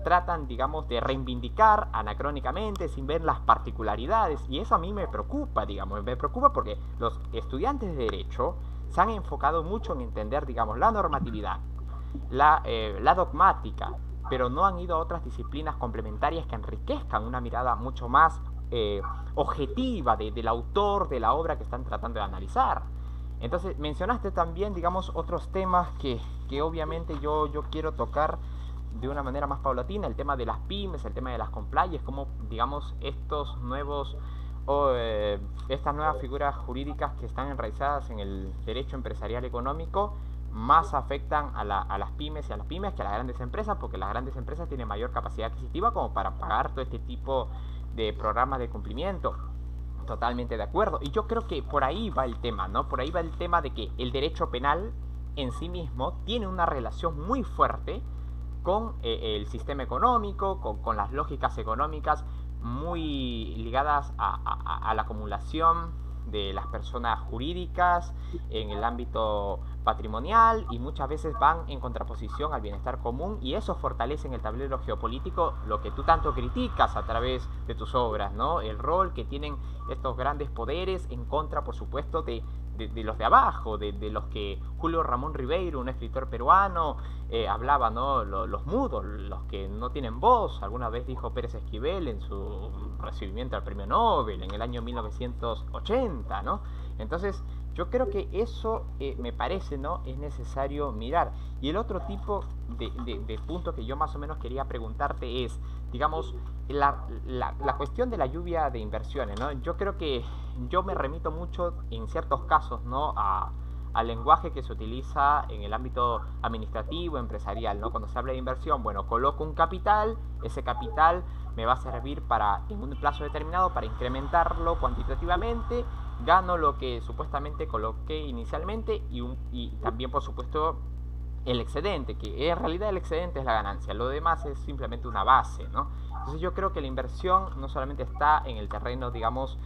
tratan, digamos, de reivindicar anacrónicamente sin ver las particularidades, y eso a mí me preocupa, digamos, me preocupa porque los estudiantes de derecho se han enfocado mucho en entender, digamos, la normatividad, la dogmática, pero no han ido a otras disciplinas complementarias que enriquezcan una mirada mucho más objetiva del autor de la obra que están tratando de analizar. Entonces mencionaste también, digamos, otros temas que obviamente yo quiero tocar de una manera más paulatina el tema de las pymes, el tema de las compliance, como digamos estas nuevas figuras jurídicas que están enraizadas en el derecho empresarial económico más afectan a las pymes y a las pymes que a las grandes empresas, porque las grandes empresas tienen mayor capacidad adquisitiva como para pagar todo este tipo de programas de cumplimiento. Totalmente de acuerdo. Y yo creo que por ahí va el tema, ¿no? Por ahí va el tema de que el derecho penal en sí mismo tiene una relación muy fuerte con el sistema económico, con las lógicas económicas muy ligadas a la acumulación de las personas jurídicas en el ámbito patrimonial, y muchas veces van en contraposición al bienestar común, y eso fortalece en el tablero geopolítico lo que tú tanto criticas a través de tus obras, ¿no? El rol que tienen estos grandes poderes en contra, por supuesto, de los de abajo, de los que Julio Ramón Ribeiro, un escritor peruano, hablaba, ¿no? Los mudos, los que no tienen voz. Alguna vez dijo Pérez Esquivel en su recibimiento al premio Nobel en el año 1980, ¿no? Entonces yo creo que eso me parece, ¿no?, es necesario mirar. Y el otro tipo de punto que yo más o menos quería preguntarte es, digamos, la cuestión de la lluvia de inversiones, ¿no? Yo creo que yo me remito mucho en ciertos casos, ¿no?, al lenguaje que se utiliza en el ámbito administrativo, empresarial, ¿no? Cuando se habla de inversión, bueno, coloco un capital, ese capital me va a servir para, en un plazo determinado, para incrementarlo cuantitativamente, gano lo que supuestamente coloqué inicialmente y también, por supuesto, el excedente, que en realidad el excedente es la ganancia, lo demás es simplemente una base, ¿no? Entonces yo creo que la inversión no solamente está en el terreno, digamos,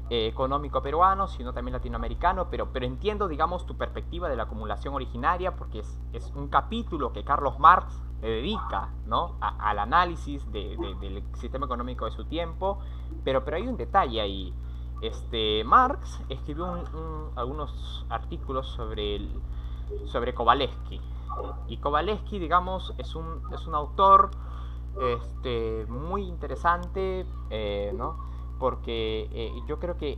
económico peruano, sino también latinoamericano, pero entiendo, digamos, tu perspectiva de la acumulación originaria, porque es un capítulo que Carlos Marx le dedica, ¿no?, al análisis del sistema económico de su tiempo, pero hay un detalle ahí. Marx escribió algunos artículos sobre Kowalewski, y Kowalewski, digamos, es un autor muy interesante, ¿no?, porque yo creo que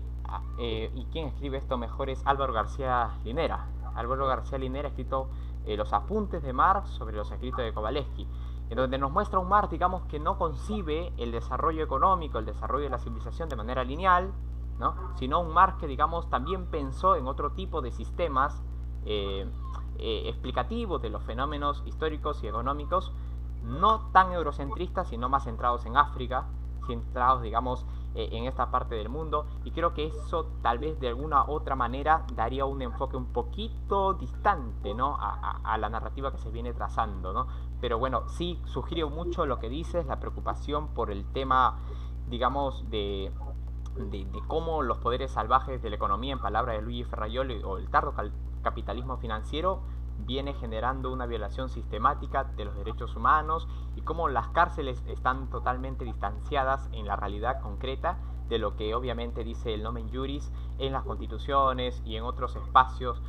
y quien escribe esto mejor es Álvaro García Linera. Álvaro García Linera ha escrito los apuntes de Marx sobre los escritos de Kowalewski, en donde nos muestra un Marx, digamos, que no concibe el desarrollo económico, el desarrollo de la civilización de manera lineal, ¿no?, sino un Marx que, digamos, también pensó en otro tipo de sistemas explicativos de los fenómenos históricos y económicos, no tan eurocentristas, sino más centrados en África, centrados, digamos, en esta parte del mundo, y creo que eso tal vez de alguna otra manera daría un enfoque un poquito distante, ¿no?, a la narrativa que se viene trazando, ¿no? Pero bueno, sí sugiero mucho lo que dices, la preocupación por el tema, digamos, de cómo los poderes salvajes de la economía, en palabras de Luigi Ferrajoli, o el tardo capitalismo financiero, viene generando una violación sistemática de los derechos humanos, y cómo las cárceles están totalmente distanciadas en la realidad concreta de lo que obviamente dice el nomen juris en las constituciones y en otros espacios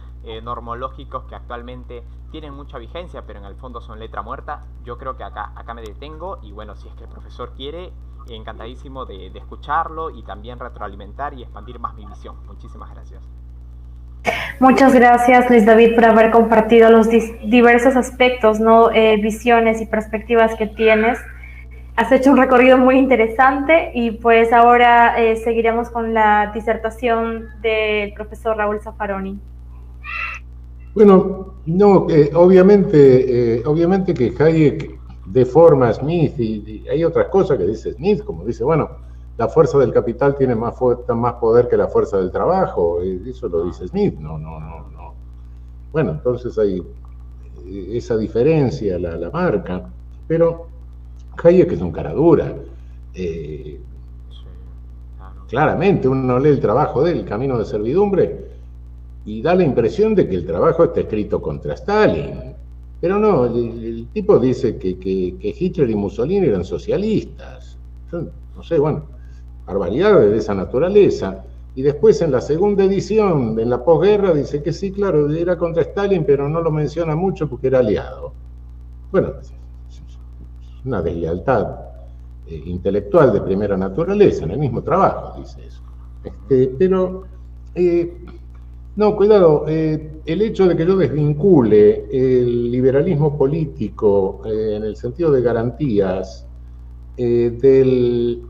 normológicos que actualmente tienen mucha vigencia, pero en el fondo son letra muerta. Yo creo que acá me detengo, y bueno, si es que el profesor quiere, encantadísimo de escucharlo y también retroalimentar y expandir más mi visión. Muchísimas gracias. Muchas gracias, Luis David, por haber compartido los diversos aspectos, ¿no?, visiones y perspectivas que tienes. Has hecho un recorrido muy interesante, y pues ahora seguiremos con la disertación del profesor Raúl Zaffaroni. Bueno, no, obviamente que Hayek deforma a Smith, y hay otras cosas que dice Smith, como dice, bueno, la fuerza del capital tiene más poder que la fuerza del trabajo, eso lo dice Smith, no. Bueno, entonces hay esa diferencia, la marca, pero Hayek es un cara dura. Claramente uno lee el trabajo de él, El camino de servidumbre, y da la impresión de que el trabajo está escrito contra Stalin. Pero no, el tipo dice que Hitler y Mussolini eran socialistas. Yo no sé, bueno, barbaridades de esa naturaleza. Y después en la segunda edición, en la posguerra, dice que sí, claro, era contra Stalin, pero no lo menciona mucho porque era aliado. Bueno, es una deslealtad intelectual de primera naturaleza, en el mismo trabajo dice eso. Pero No, cuidado, el hecho de que yo desvincule el liberalismo político en el sentido de garantías del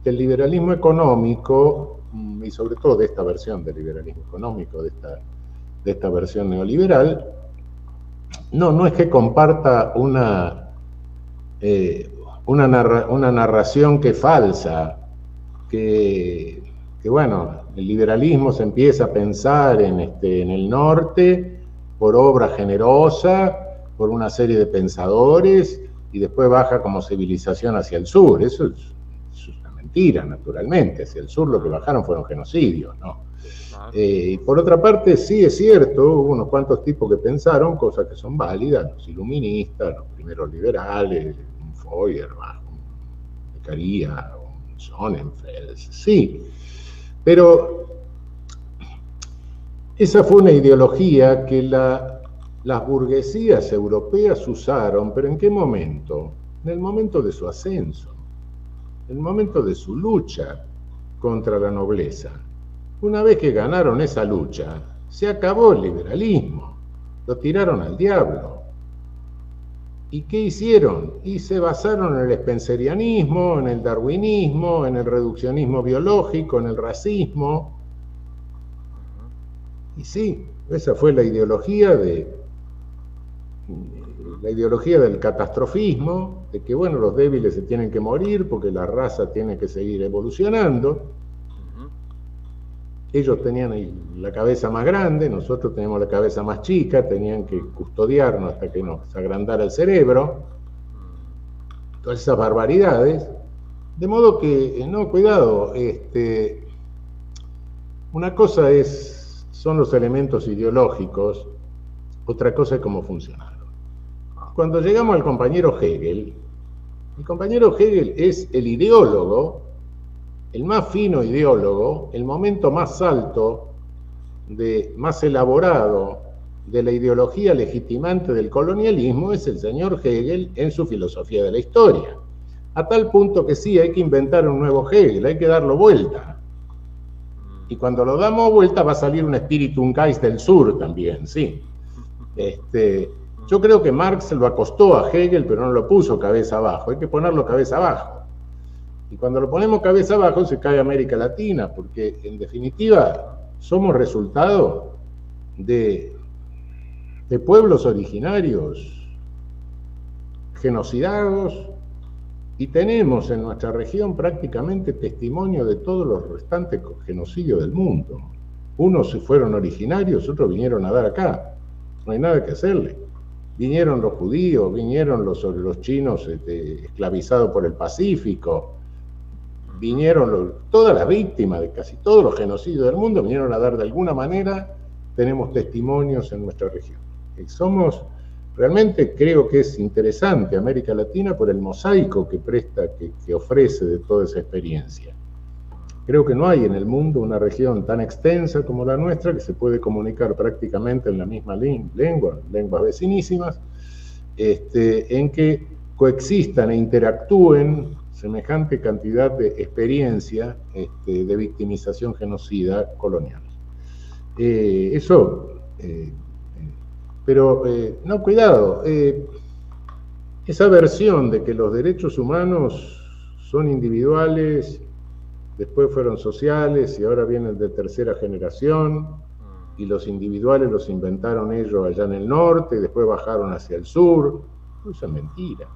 liberalismo económico, y sobre todo de esta versión del liberalismo económico, de esta versión neoliberal, no es que comparta una narración que es falsa, que bueno, el liberalismo se empieza a pensar en el norte por obra generosa, por una serie de pensadores, y después baja como civilización hacia el sur. Eso es una mentira, naturalmente. Hacia el sur lo que bajaron fueron genocidios, ¿no? Y por otra parte, sí es cierto, hubo unos cuantos tipos que pensaron cosas que son válidas, los iluministas, los primeros liberales, un Feuerbach, un Beccaria, un Sonnenfeld, sí. Pero esa fue una ideología que las burguesías europeas usaron, pero ¿en qué momento? En el momento de su ascenso, en el momento de su lucha contra la nobleza. Una vez que ganaron esa lucha, se acabó el liberalismo, lo tiraron al diablo. ¿Y qué hicieron? Y se basaron en el spencerianismo, en el darwinismo, en el reduccionismo biológico, en el racismo. Y sí, esa fue la ideología del catastrofismo, de que bueno, los débiles se tienen que morir porque la raza tiene que seguir evolucionando. Ellos tenían la cabeza más grande, nosotros teníamos la cabeza más chica, tenían que custodiarnos hasta que nos agrandara el cerebro. Todas esas barbaridades. De modo que, no, cuidado, una cosa son los elementos ideológicos, otra cosa es cómo funcionaron. Cuando llegamos al compañero Hegel, el compañero Hegel es el ideólogo, el más fino ideólogo, el momento más alto, más elaborado de la ideología legitimante del colonialismo es el señor Hegel en su filosofía de la historia. A tal punto que sí, hay que inventar un nuevo Hegel, hay que darlo vuelta. Y cuando lo damos vuelta va a salir un Spiritum Geist del sur también, sí. Yo creo que Marx lo acostó a Hegel, pero no lo puso cabeza abajo, hay que ponerlo cabeza abajo. Y cuando lo ponemos cabeza abajo se cae América Latina, porque en definitiva somos resultado de pueblos originarios genocidados, y tenemos en nuestra región prácticamente testimonio de todos los restantes genocidios del mundo. Unos fueron originarios, otros vinieron a dar acá, no hay nada que hacerle. Vinieron los judíos, vinieron los chinos esclavizados por el Pacífico, vinieron todas las víctimas de casi todos los genocidios del mundo, vinieron a dar de alguna manera, tenemos testimonios en nuestra región. Realmente creo que es interesante América Latina por el mosaico que que ofrece de toda esa experiencia. Creo que no hay en el mundo una región tan extensa como la nuestra que se puede comunicar prácticamente en la misma lengua, lenguas vecinísimas, en que coexistan e interactúen semejante cantidad de experiencia de victimización genocida colonial. Pero no, cuidado, esa versión de que los derechos humanos son individuales, después fueron sociales y ahora vienen de tercera generación, y los individuales los inventaron ellos allá en el norte y después bajaron hacia el sur, eso es mentira.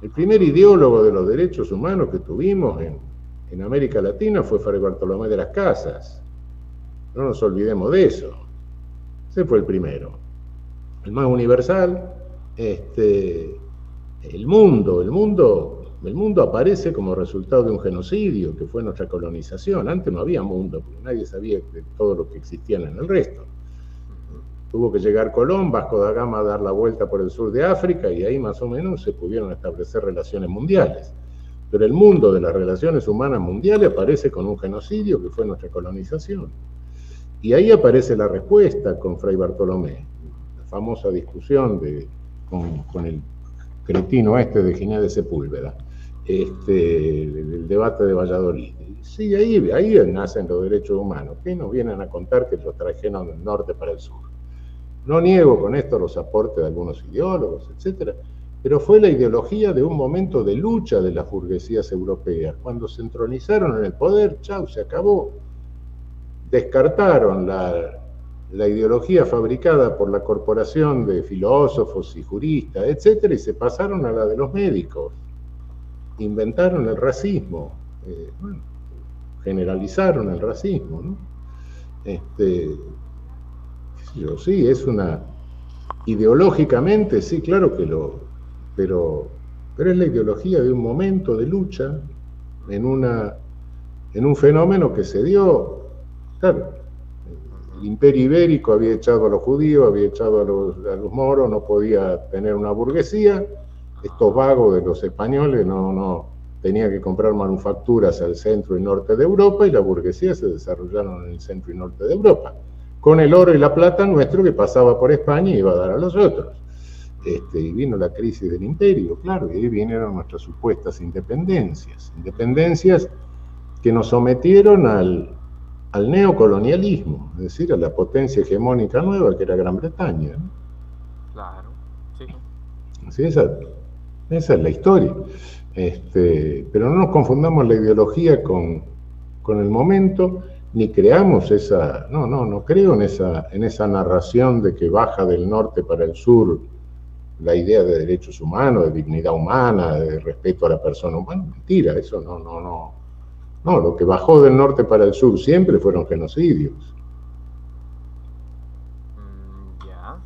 El primer ideólogo de los derechos humanos que tuvimos en América Latina fue Fray Bartolomé de las Casas. No nos olvidemos de eso. Ese fue el primero. El más universal. El mundo aparece como resultado de un genocidio que fue nuestra colonización. Antes no había mundo, porque nadie sabía de todo lo que existía en el resto. Tuvo que llegar Colón, Vasco da Gama, a dar la vuelta por el sur de África, y ahí más o menos se pudieron establecer relaciones mundiales. Pero el mundo de las relaciones humanas mundiales aparece con un genocidio que fue nuestra colonización. Y ahí aparece la respuesta con Fray Bartolomé, la famosa discusión con el cretino de Ginés de Sepúlveda, el debate de Valladolid. sí, ahí nacen los derechos humanos. ¿Qué nos vienen a contar que los trajeron del norte para el sur? No niego con esto los aportes de algunos ideólogos, etcétera, pero fue la ideología de un momento de lucha de las burguesías europeas. Cuando se entronizaron en el poder, chau, se acabó. Descartaron la ideología fabricada por la corporación de filósofos y juristas, etcétera, y se pasaron a la de los médicos. Inventaron el racismo, bueno, generalizaron el racismo, ¿no? Sí, es una... Ideológicamente, sí, claro que pero es la ideología de un momento de lucha en un fenómeno que se dio, claro, el Imperio Ibérico había echado a los judíos, había echado a los moros, no podía tener una burguesía, estos vagos de los españoles no tenían que comprar manufacturas al centro y norte de Europa, y la burguesía se desarrollaron en el centro y norte de Europa, con el oro y la plata nuestro que pasaba por España y iba a dar a los otros. Y vino la crisis del imperio, claro, y ahí vinieron nuestras supuestas independencias que nos sometieron al neocolonialismo, es decir, a la potencia hegemónica nueva que era Gran Bretaña, ¿no? Claro, sí. Sí, esa es la historia. Pero no nos confundamos la ideología con el momento, ni creamos no creo en esa narración de que baja del norte para el sur la idea de derechos humanos, de dignidad humana, de respeto a la persona humana. Mentira, eso no, lo que bajó del norte para el sur siempre fueron genocidios. Ya,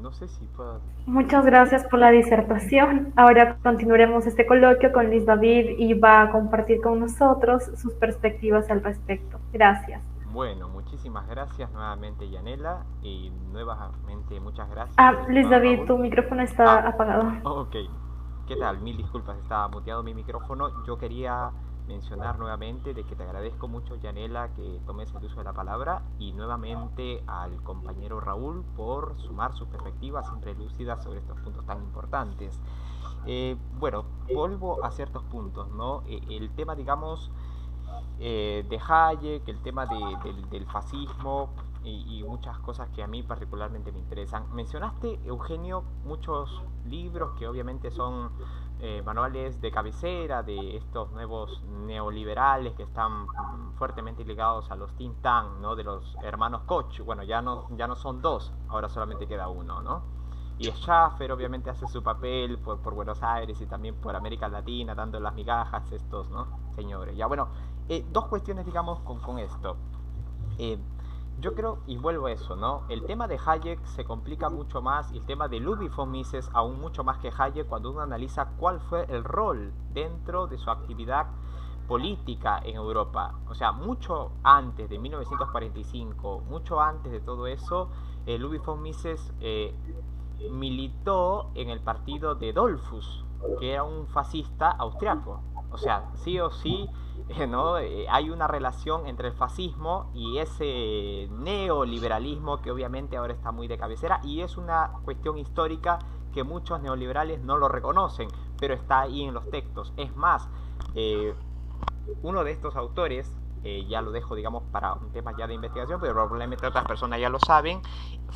no sé si puedo... Muchas gracias por la disertación. Ahora continuaremos este coloquio con Luis David y va a compartir con nosotros sus perspectivas al respecto. Gracias. Bueno, muchísimas gracias nuevamente, Yanela, y nuevamente muchas gracias. Luis David, tu micrófono está apagado. Ok, ¿qué tal? Mil disculpas, estaba muteado mi micrófono. Yo quería mencionar nuevamente de que te agradezco mucho, Yanela, que tomes el uso de la palabra, y nuevamente al compañero Raúl por sumar sus perspectivas siempre lúcidas sobre estos puntos tan importantes. Bueno, vuelvo a ciertos puntos, ¿no? El tema, digamos, de Hayek, el tema del fascismo y muchas cosas que a mí particularmente me interesan. Mencionaste, Eugenio, muchos libros que obviamente son manuales de cabecera de estos nuevos neoliberales que están fuertemente ligados a los think tank, ¿no? De los hermanos Koch. Bueno, ya no son dos, ahora solamente queda uno, ¿no? Y Schaffer obviamente hace su papel por Buenos Aires y también por América Latina, dando las migajas estos, ¿no? Señores. Ya, bueno, dos cuestiones, digamos, con esto. Yo creo, y vuelvo a eso, ¿no? El tema de Hayek se complica mucho más, y el tema de Ludwig von Mises aún mucho más que Hayek, cuando uno analiza cuál fue el rol dentro de su actividad política en Europa. O sea, mucho antes de 1945, mucho antes de todo eso, Ludwig von Mises militó en el partido de Dollfuss, que era un fascista austriaco. O sea, sí o sí, ¿no? Hay una relación entre el fascismo y ese neoliberalismo que obviamente ahora está muy de cabecera, y es una cuestión histórica que muchos neoliberales no lo reconocen, pero está ahí en los textos. Es más, uno de estos autores, ya lo dejo, digamos, para un tema ya de investigación, pero probablemente otras personas ya lo saben,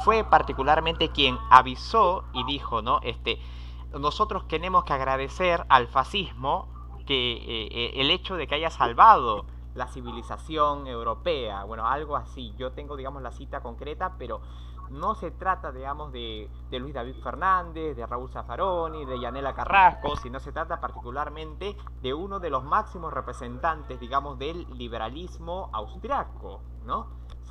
fue particularmente quien avisó y dijo, ¿no? Nosotros tenemos que agradecer al fascismo que el hecho de que haya salvado la civilización europea. Bueno, algo así. Yo tengo, digamos, la cita concreta, pero no se trata, digamos, de Luis David Fernández, de Raúl Zaffaroni, de Yanela Carrasco, sino se trata particularmente de uno de los máximos representantes, digamos, del liberalismo austriaco, ¿no?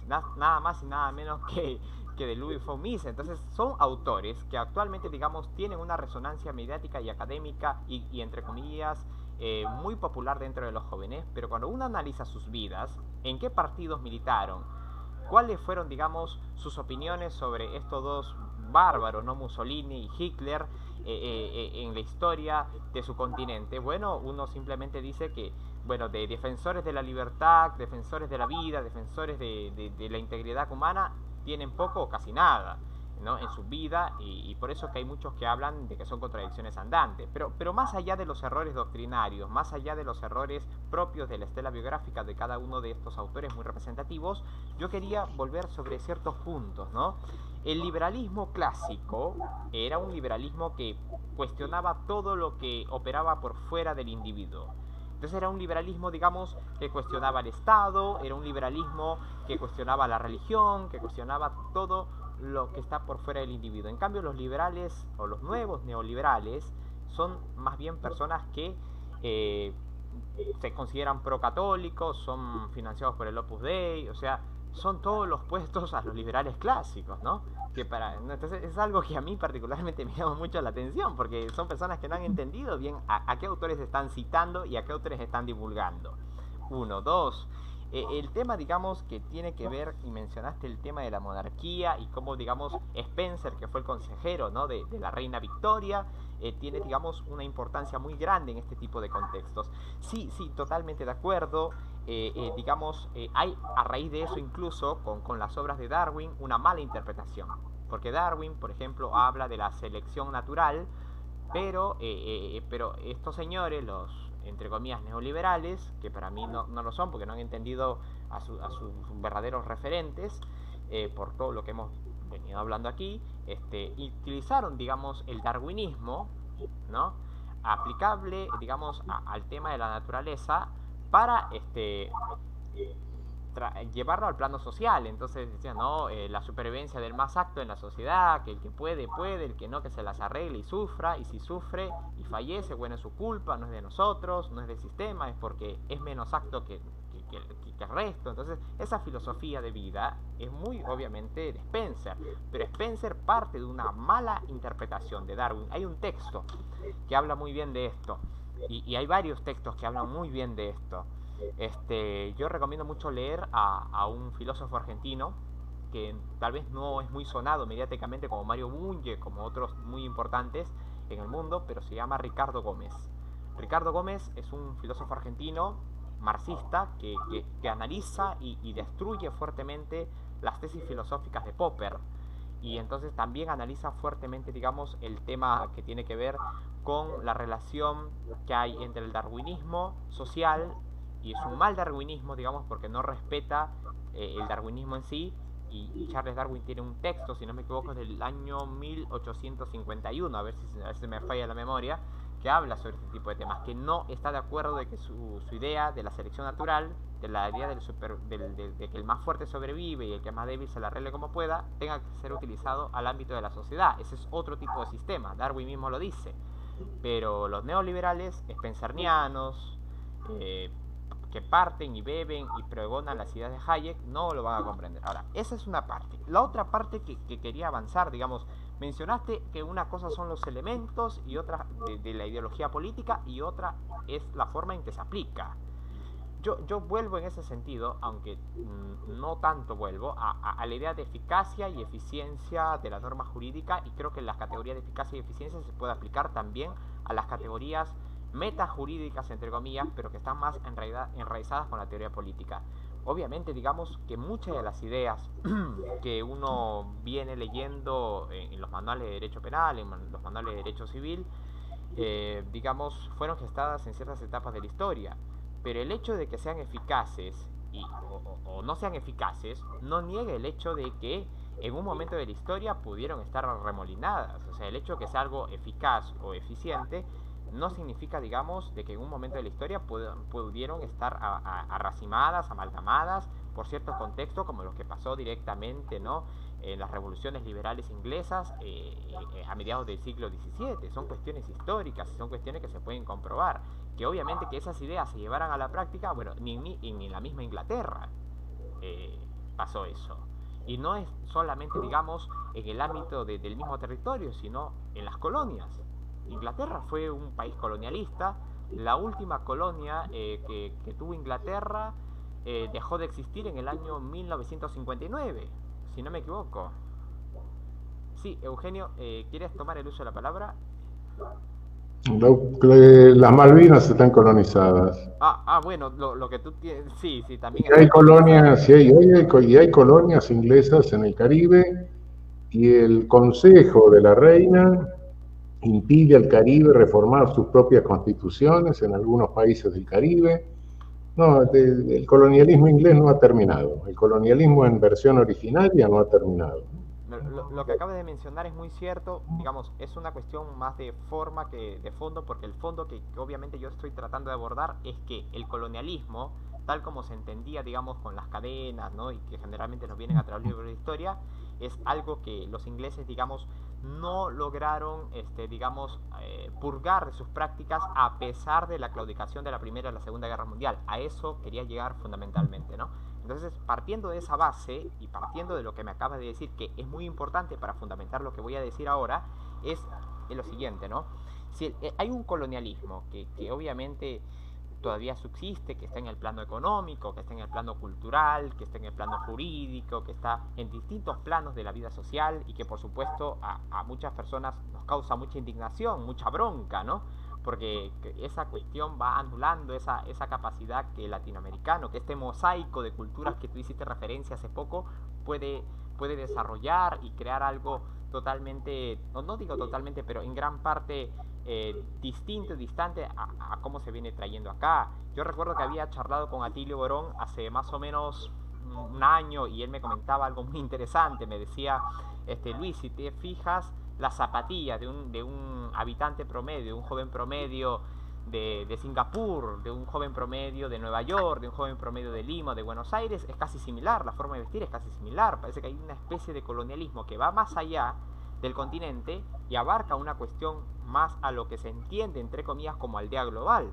Nada más y nada menos que de Ludwig von Mises. Entonces son autores que actualmente, digamos, tienen una resonancia mediática y académica y entre comillas, muy popular dentro de los jóvenes, pero cuando uno analiza sus vidas, en qué partidos militaron, cuáles fueron, digamos, sus opiniones sobre estos dos bárbaros, ¿no? Mussolini y Hitler, en la historia de su continente, bueno, uno simplemente dice que, bueno, de defensores de la libertad, defensores de la vida, defensores de la integridad humana, tienen poco o casi nada. ¿no? En su vida, y por eso que hay muchos que hablan de que son contradicciones andantes. Pero más allá de los errores doctrinarios, más allá de los errores propios de la estela biográfica de cada uno de estos autores muy representativos, yo quería volver sobre ciertos puntos, ¿no? El liberalismo clásico era un liberalismo que cuestionaba todo lo que operaba por fuera del individuo. Entonces era un liberalismo, digamos, que cuestionaba el Estado, era un liberalismo que cuestionaba la religión, que cuestionaba todo lo que está por fuera del individuo. En cambio, los liberales o los nuevos neoliberales son más bien personas que se consideran procatólicos, son financiados por el Opus Dei, o sea, son todos los opuestos a los liberales clásicos, ¿no? Entonces es algo que a mí particularmente me llama mucho la atención, porque son personas que no han entendido bien a qué autores están citando y a qué autores están divulgando. Uno, dos, el tema, digamos, que tiene que ver, y mencionaste el tema de la monarquía y cómo, digamos, Spencer, que fue el consejero, ¿no?, de la reina Victoria, tiene, digamos, una importancia muy grande en este tipo de contextos. Sí, totalmente de acuerdo. Digamos, hay a raíz de eso incluso con las obras de Darwin una mala interpretación, porque Darwin, por ejemplo, habla de la selección natural, pero estos señores, los entre comillas neoliberales, que para mí no lo son porque no han entendido a sus verdaderos referentes, por todo lo que hemos venido hablando aquí, utilizaron, digamos, el darwinismo, ¿no?, aplicable, digamos, al tema de la naturaleza para llevarlo al plano social. Entonces decían, no, la supervivencia del más apto en la sociedad, que el que puede, el que no, que se las arregle y sufra, y si sufre y fallece, bueno, es su culpa, no es de nosotros, no es del sistema, es porque es menos apto que el resto. Entonces esa filosofía de vida es muy obviamente de Spencer, pero Spencer parte de una mala interpretación de Darwin. Hay un texto que habla muy bien de esto, y hay varios textos que hablan muy bien de esto. Yo recomiendo mucho leer a un filósofo argentino que tal vez no es muy sonado mediáticamente como Mario Bunge, como otros muy importantes en el mundo, pero se llama Ricardo Gómez. Ricardo Gómez es un filósofo argentino marxista que analiza y destruye fuertemente las tesis filosóficas de Popper, y entonces también analiza fuertemente, digamos, el tema que tiene que ver con la relación que hay entre el darwinismo social, y es un mal darwinismo, digamos, porque no respeta el darwinismo en sí, y Charles Darwin tiene un texto, si no me equivoco, es del año 1851, a ver si me falla la memoria, que habla sobre este tipo de temas, que no está de acuerdo de que su idea de la selección natural, de la idea de que el más fuerte sobrevive y el que más débil se la arregle como pueda, tenga que ser utilizado al ámbito de la sociedad. Ese es otro tipo de sistema, Darwin mismo lo dice. Pero los neoliberales, spencernianos, que parten y beben y pregonan las ideas de Hayek, no lo van a comprender. Ahora, esa es una parte. La otra parte que quería avanzar, digamos, mencionaste que una cosa son los elementos y otra de la ideología política, y otra es la forma en que se aplica. Yo vuelvo en ese sentido, aunque no tanto vuelvo, a la idea de eficacia y eficiencia de la norma jurídica, y creo que las categorías de eficacia y eficiencia se puede aplicar también a las categorías metajurídicas, entre comillas, pero que están más enraizadas con la teoría política. Obviamente, digamos que muchas de las ideas que uno viene leyendo en los manuales de derecho penal, en los manuales de derecho civil, digamos, fueron gestadas en ciertas etapas de la historia. Pero el hecho de que sean eficaces o no sean eficaces no niega el hecho de que en un momento de la historia pudieron estar remolinadas. O sea, el hecho de que sea algo eficaz o eficiente no significa, digamos, de que en un momento de la historia pudieron estar arracimadas, amalgamadas por ciertos contextos, como los que pasó directamente, ¿no?, en las revoluciones liberales inglesas a mediados del siglo XVII. Son cuestiones históricas, son cuestiones que se pueden comprobar. Que obviamente que esas ideas se llevaran a la práctica, bueno, ni en la misma Inglaterra pasó eso. Y no es solamente, digamos, en el ámbito del mismo territorio, sino en las colonias. Inglaterra fue un país colonialista. La última colonia que tuvo Inglaterra dejó de existir en el año 1959, si no me equivoco. Sí, Eugenio, ¿quieres tomar el uso de la palabra? Las Malvinas están colonizadas. Bueno, lo que tú tienes, sí, también. Y hay colonias, hay colonias inglesas en el Caribe y el Consejo de la Reina impide al Caribe reformar sus propias constituciones en algunos países del Caribe. No, el colonialismo inglés no ha terminado. El colonialismo en versión originaria no ha terminado. Lo que acabas de mencionar es muy cierto, digamos, es una cuestión más de forma que de fondo, porque el fondo que obviamente yo estoy tratando de abordar es que el colonialismo, tal como se entendía, digamos, con las cadenas, ¿no? Y que generalmente nos vienen a través del libro de historia, es algo que los ingleses, digamos, no lograron, digamos, purgar de sus prácticas a pesar de la claudicación de la Primera y la Segunda Guerra Mundial. A eso quería llegar fundamentalmente, ¿no? Entonces, partiendo de esa base y partiendo de lo que me acabas de decir, que es muy importante para fundamentar lo que voy a decir ahora, es lo siguiente, ¿no? Si hay un colonialismo que obviamente todavía subsiste, que está en el plano económico, que está en el plano cultural, que está en el plano jurídico, que está en distintos planos de la vida social y que por supuesto a muchas personas nos causa mucha indignación, mucha bronca, ¿no? Porque esa cuestión va anulando esa capacidad que el latinoamericano, que este mosaico de culturas que tú hiciste referencia hace poco, puede desarrollar y crear algo totalmente, no digo totalmente, pero en gran parte distinto y distante a cómo se viene trayendo acá. Yo recuerdo que había charlado con Atilio Borón hace más o menos un año y él me comentaba algo muy interesante. Me decía, Luis, si te fijas, las zapatillas de un habitante promedio, de un joven promedio de Singapur, de un joven promedio de Nueva York, de un joven promedio de Lima, de Buenos Aires, es casi similar, la forma de vestir es casi similar. Parece que hay una especie de colonialismo que va más allá del continente y abarca una cuestión más a lo que se entiende, entre comillas, como aldea global.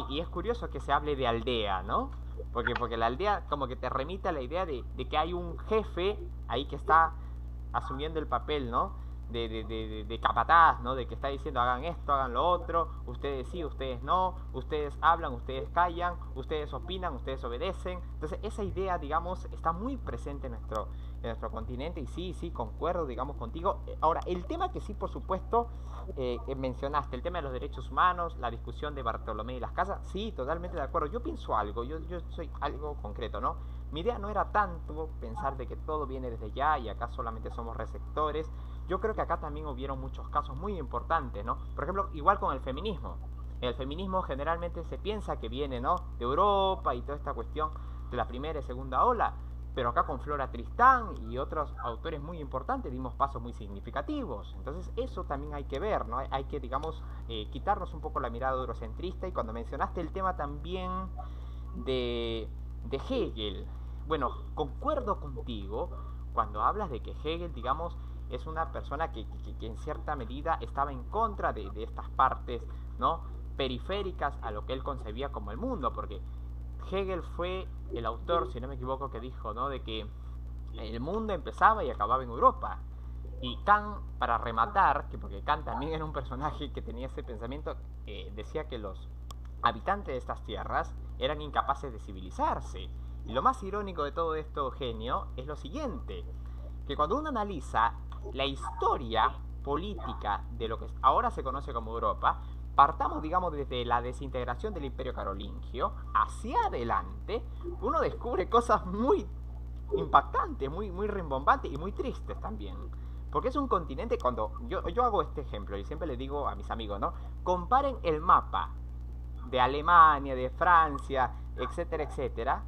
Y es curioso que se hable de aldea, ¿no? Porque la aldea como que te remite a la idea de que hay un jefe ahí que está asumiendo el papel, ¿no? De capataz, ¿no? De que está diciendo hagan esto, hagan lo otro, ustedes sí, ustedes no, ustedes hablan, ustedes callan, ustedes opinan, ustedes obedecen. Entonces esa idea, digamos, está muy presente en nuestro continente y sí, concuerdo, digamos, contigo. Ahora, el tema que sí, por supuesto, mencionaste, el tema de los derechos humanos, la discusión de Bartolomé y las Casas, sí, totalmente de acuerdo. Yo pienso algo, yo soy algo concreto, ¿no? Mi idea no era tanto pensar de que todo viene desde allá y acá solamente somos receptores. Yo creo que acá también hubieron muchos casos muy importantes, ¿no? Por ejemplo, igual con el feminismo. El feminismo generalmente se piensa que viene, ¿no?, de Europa y toda esta cuestión de la primera y segunda ola. Pero acá con Flora Tristán y otros autores muy importantes dimos pasos muy significativos. Entonces eso también hay que ver, ¿no? Hay que, digamos, quitarnos un poco la mirada eurocentrista. Y cuando mencionaste el tema también de Hegel, bueno, concuerdo contigo cuando hablas de que Hegel, digamos, es una persona que en cierta medida estaba en contra de estas partes, ¿no?, periféricas a lo que él concebía como el mundo, porque Hegel fue el autor, si no me equivoco, que dijo, ¿no?, de que el mundo empezaba y acababa en Europa. Y Kant, para rematar, porque Kant también era un personaje que tenía ese pensamiento, decía que los habitantes de estas tierras eran incapaces de civilizarse. Y lo más irónico de todo esto, Eugenio, es lo siguiente, que cuando uno analiza la historia política de lo que ahora se conoce como Europa, partamos, digamos, desde la desintegración del Imperio Carolingio hacia adelante, uno descubre cosas muy impactantes, muy rimbombantes y muy tristes también. Porque es un continente, cuando yo hago este ejemplo y siempre le digo a mis amigos, ¿no?, comparen el mapa de Alemania, de Francia, etcétera, etcétera,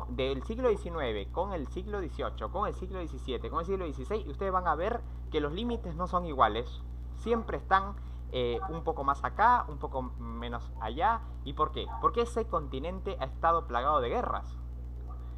del siglo XIX, con el siglo XVIII, con el siglo XVII, con el siglo XVI, y ustedes van a ver que los límites no son iguales, siempre están un poco más acá, un poco menos allá. ¿Y por qué? Porque ese continente ha estado plagado de guerras,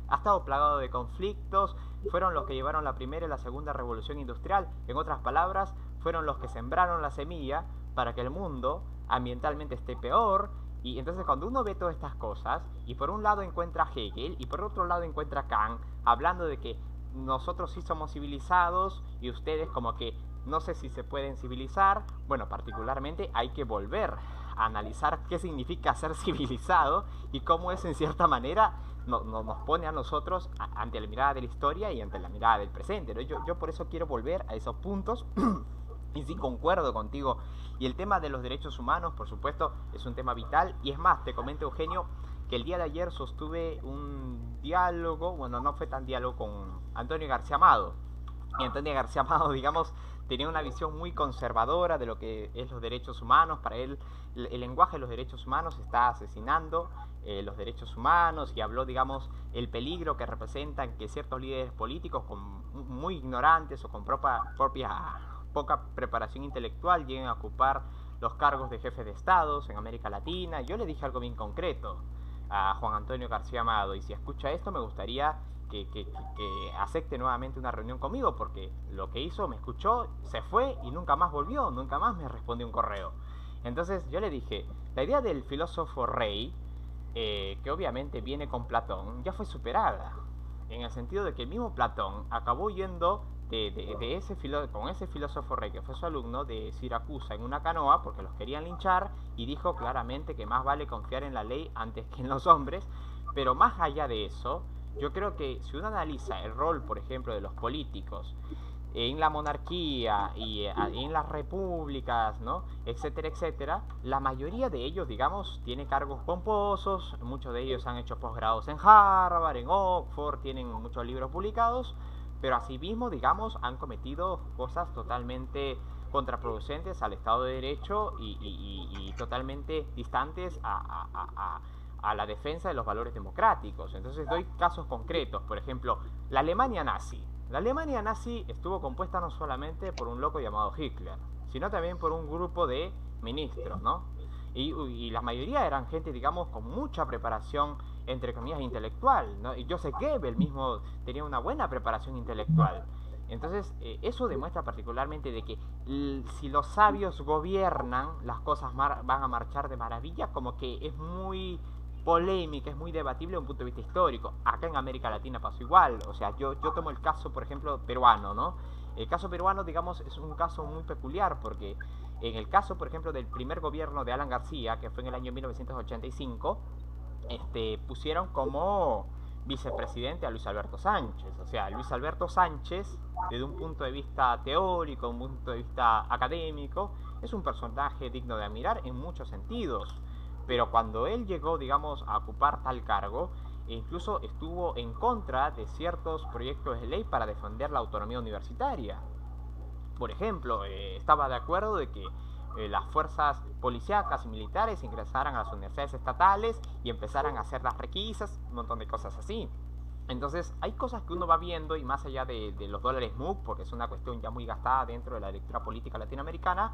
ha estado plagado de conflictos, fueron los que llevaron la primera y la segunda revolución industrial, en otras palabras, fueron los que sembraron la semilla para que el mundo ambientalmente esté peor. Y entonces cuando uno ve todas estas cosas, y por un lado encuentra a Hegel, y por otro lado encuentra a Kant, hablando de que nosotros sí somos civilizados, y ustedes como que no sé si se pueden civilizar, bueno, particularmente hay que volver a analizar qué significa ser civilizado, y cómo eso en cierta manera nos pone a nosotros ante la mirada de la historia y ante la mirada del presente, ¿no? Yo por eso quiero volver a esos puntos. Y sí, concuerdo contigo. Y el tema de los derechos humanos, por supuesto, es un tema vital. Y es más, te comento, Eugenio, que el día de ayer sostuve un diálogo, bueno, no fue tan diálogo, con Antonio García Amado. Y Antonio García Amado, digamos, tenía una visión muy conservadora de lo que es los derechos humanos. Para él, el lenguaje de los derechos humanos está asesinando los derechos humanos, y habló, digamos, el peligro que representan que ciertos líderes políticos muy ignorantes o con poca preparación intelectual lleguen a ocupar los cargos de jefe de estados en América Latina. Yo le dije algo bien concreto a Juan Antonio García Amado, y si escucha esto me gustaría que acepte nuevamente una reunión conmigo, porque lo que hizo, me escuchó, se fue y nunca más volvió, nunca más me respondió un correo. Entonces yo le dije, la idea del filósofo rey, que obviamente viene con Platón, ya fue superada, en el sentido de que el mismo Platón acabó yendo con ese filósofo rey que fue su alumno de Siracusa en una canoa porque los querían linchar, y dijo claramente que más vale confiar en la ley antes que en los hombres. Pero más allá de eso, yo creo que si uno analiza el rol, por ejemplo, de los políticos en la monarquía y en las repúblicas, ¿no? Etcétera, etcétera, la mayoría de ellos, digamos, tiene cargos pomposos, muchos de ellos han hecho posgrados en Harvard, en Oxford, tienen muchos libros publicados, pero asimismo, digamos, han cometido cosas totalmente contraproducentes al Estado de Derecho y totalmente distantes a la defensa de los valores democráticos. Entonces doy casos concretos. Por ejemplo, la Alemania nazi. La Alemania nazi estuvo compuesta no solamente por un loco llamado Hitler, sino también por un grupo de ministros, ¿no? Y la mayoría eran gente, digamos, con mucha preparación, entre comillas, intelectual, ¿no? Y Joseph Goebbels mismo tenía una buena preparación intelectual. Entonces, eso demuestra particularmente de que si los sabios gobiernan, las cosas van a marchar de maravilla, como que es muy polémica, es muy debatible desde un punto de vista histórico. Acá en América Latina pasó igual. O sea, yo tomo el caso, por ejemplo, peruano, ¿no? El caso peruano, digamos, es un caso muy peculiar porque en el caso, por ejemplo, del primer gobierno de Alan García, que fue en el año 1985, pusieron como vicepresidente a Luis Alberto Sánchez. O sea, Luis Alberto Sánchez, desde un punto de vista teórico, un punto de vista académico, es un personaje digno de admirar en muchos sentidos. Pero cuando él llegó, digamos, a ocupar tal cargo, incluso estuvo en contra de ciertos proyectos de ley para defender la autonomía universitaria. Por ejemplo, estaba de acuerdo de que las fuerzas policíacas y militares ingresaran a las universidades estatales y empezaran a hacer las requisas, un montón de cosas así. Entonces, hay cosas que uno va viendo, y más allá de los dólares MOOC, porque es una cuestión ya muy gastada dentro de la lectura política latinoamericana,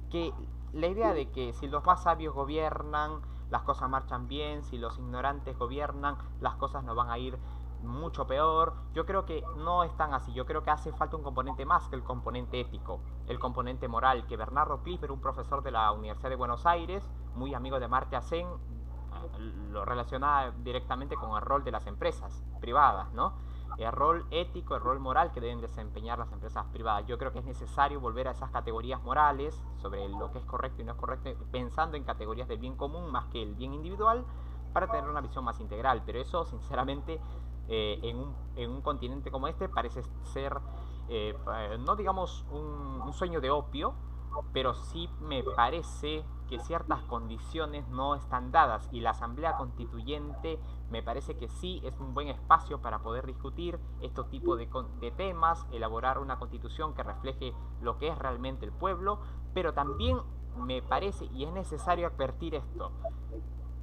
que la idea de que si los más sabios gobiernan, las cosas marchan bien, si los ignorantes gobiernan, las cosas no van a ir mucho peor. Yo creo que no es tan así. Yo creo que hace falta un componente más que el componente ético, el componente moral, que Bernardo Klinsberg, un profesor de la Universidad de Buenos Aires, muy amigo de Amartya Sen, lo relaciona directamente con el rol de las empresas privadas, ¿no? El rol ético, el rol moral que deben desempeñar las empresas privadas. Yo creo que es necesario volver a esas categorías morales sobre lo que es correcto y no es correcto, pensando en categorías del bien común más que el bien individual, para tener una visión más integral. Pero eso, sinceramente, en un continente como este parece ser, no digamos un sueño de opio, pero sí me parece que ciertas condiciones no están dadas, y la Asamblea Constituyente me parece que sí es un buen espacio para poder discutir estos tipos de temas, elaborar una constitución que refleje lo que es realmente el pueblo. Pero también me parece, y es necesario advertir esto,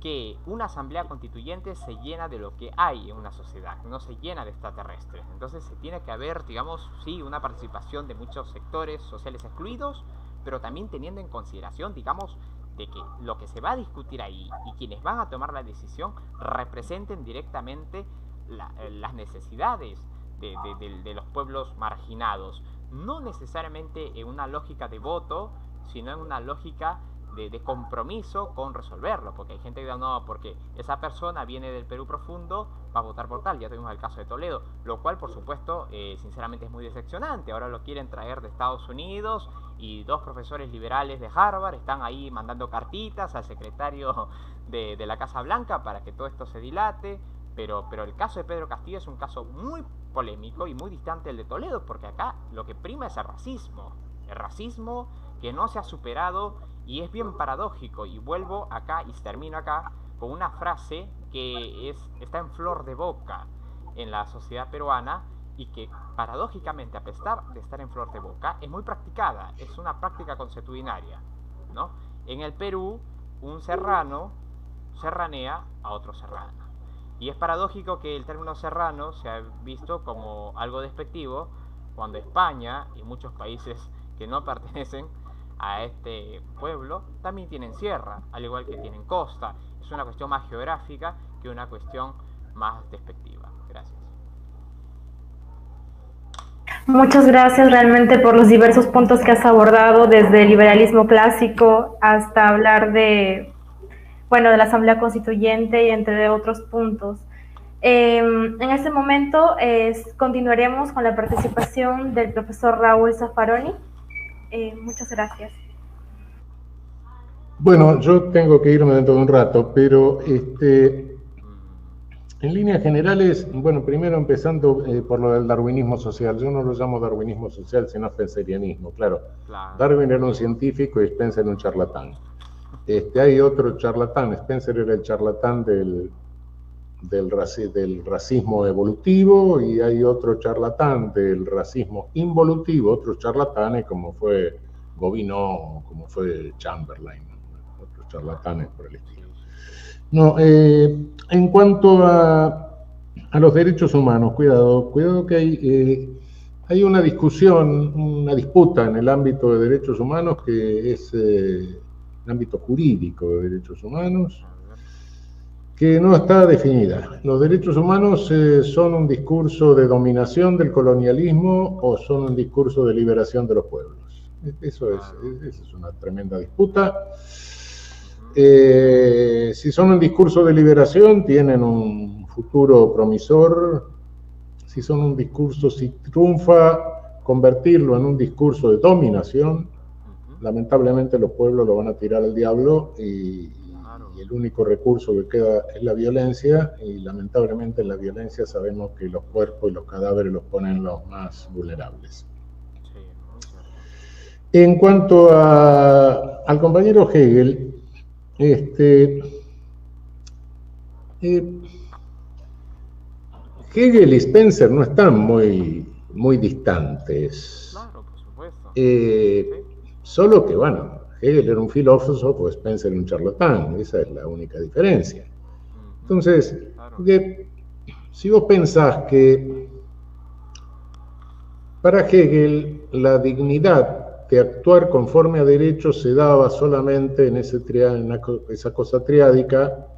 que una asamblea constituyente se llena de lo que hay en una sociedad, no se llena de extraterrestres. Entonces se tiene que haber, digamos, sí, una participación de muchos sectores sociales excluidos, pero también teniendo en consideración, digamos, de que lo que se va a discutir ahí y quienes van a tomar la decisión representen directamente las necesidades de los pueblos marginados. No necesariamente en una lógica de voto, sino en una lógica de compromiso con resolverlo, porque hay gente que dice, no, porque esa persona viene del Perú profundo, va a votar por tal. Ya tuvimos el caso de Toledo, lo cual, por supuesto, sinceramente es muy decepcionante. Ahora lo quieren traer de Estados Unidos, y dos profesores liberales de Harvard están ahí mandando cartitas al secretario de la Casa Blanca para que todo esto se dilate. Pero el caso de Pedro Castillo es un caso muy polémico y muy distante del de Toledo, porque acá lo que prima es el racismo que no se ha superado. Y es bien paradójico, y vuelvo acá y termino acá con una frase que está en flor de boca en la sociedad peruana, y que paradójicamente, a pesar de estar en flor de boca, es muy practicada, es una práctica consuetudinaria, ¿no? En el Perú, un serrano serranea a otro serrano. Y es paradójico que el término serrano se ha visto como algo despectivo cuando España y muchos países que no pertenecen a este pueblo también tienen sierra, al igual que tienen costa. Es una cuestión más geográfica que una cuestión más despectiva. Gracias. Muchas gracias realmente por los diversos puntos que has abordado, desde el liberalismo clásico hasta hablar de la Asamblea Constituyente y entre otros puntos. En este momento continuaremos con la participación del profesor Raúl Zaffaroni. Muchas gracias. Bueno, yo tengo que irme dentro de un rato, pero en líneas generales, bueno, primero empezando por lo del darwinismo social. Yo no lo llamo darwinismo social, sino spencerianismo. Claro, Darwin era un científico y Spencer un charlatán. Hay otro charlatán, Spencer era el charlatán del racismo evolutivo, y hay otro charlatán del racismo involutivo, otros charlatanes como fue Gobineau, como fue Chamberlain, ¿no? Otros charlatanes por el estilo. No, en cuanto a los derechos humanos, cuidado que hay una discusión, una disputa en el ámbito de derechos humanos que es el ámbito jurídico de derechos humanos, que no está definida. ¿Los derechos humanos son un discurso de dominación del colonialismo o son un discurso de liberación de los pueblos? Esa es una tremenda disputa. Si son un discurso de liberación, tienen un futuro promisor. Si son un discurso, si triunfa convertirlo en un discurso de dominación, lamentablemente los pueblos lo van a tirar al diablo y el único recurso que queda es la violencia, y lamentablemente en la violencia sabemos que los cuerpos y los cadáveres los ponen los más vulnerables. En cuanto al compañero Hegel, Hegel y Spencer no están muy distantes. Claro, por supuesto. Solo que, bueno, Hegel era un filósofo, Spencer un charlatán, esa es la única diferencia. Entonces, si vos pensás que para Hegel la dignidad de actuar conforme a derechos se daba solamente en esa cosa triádica,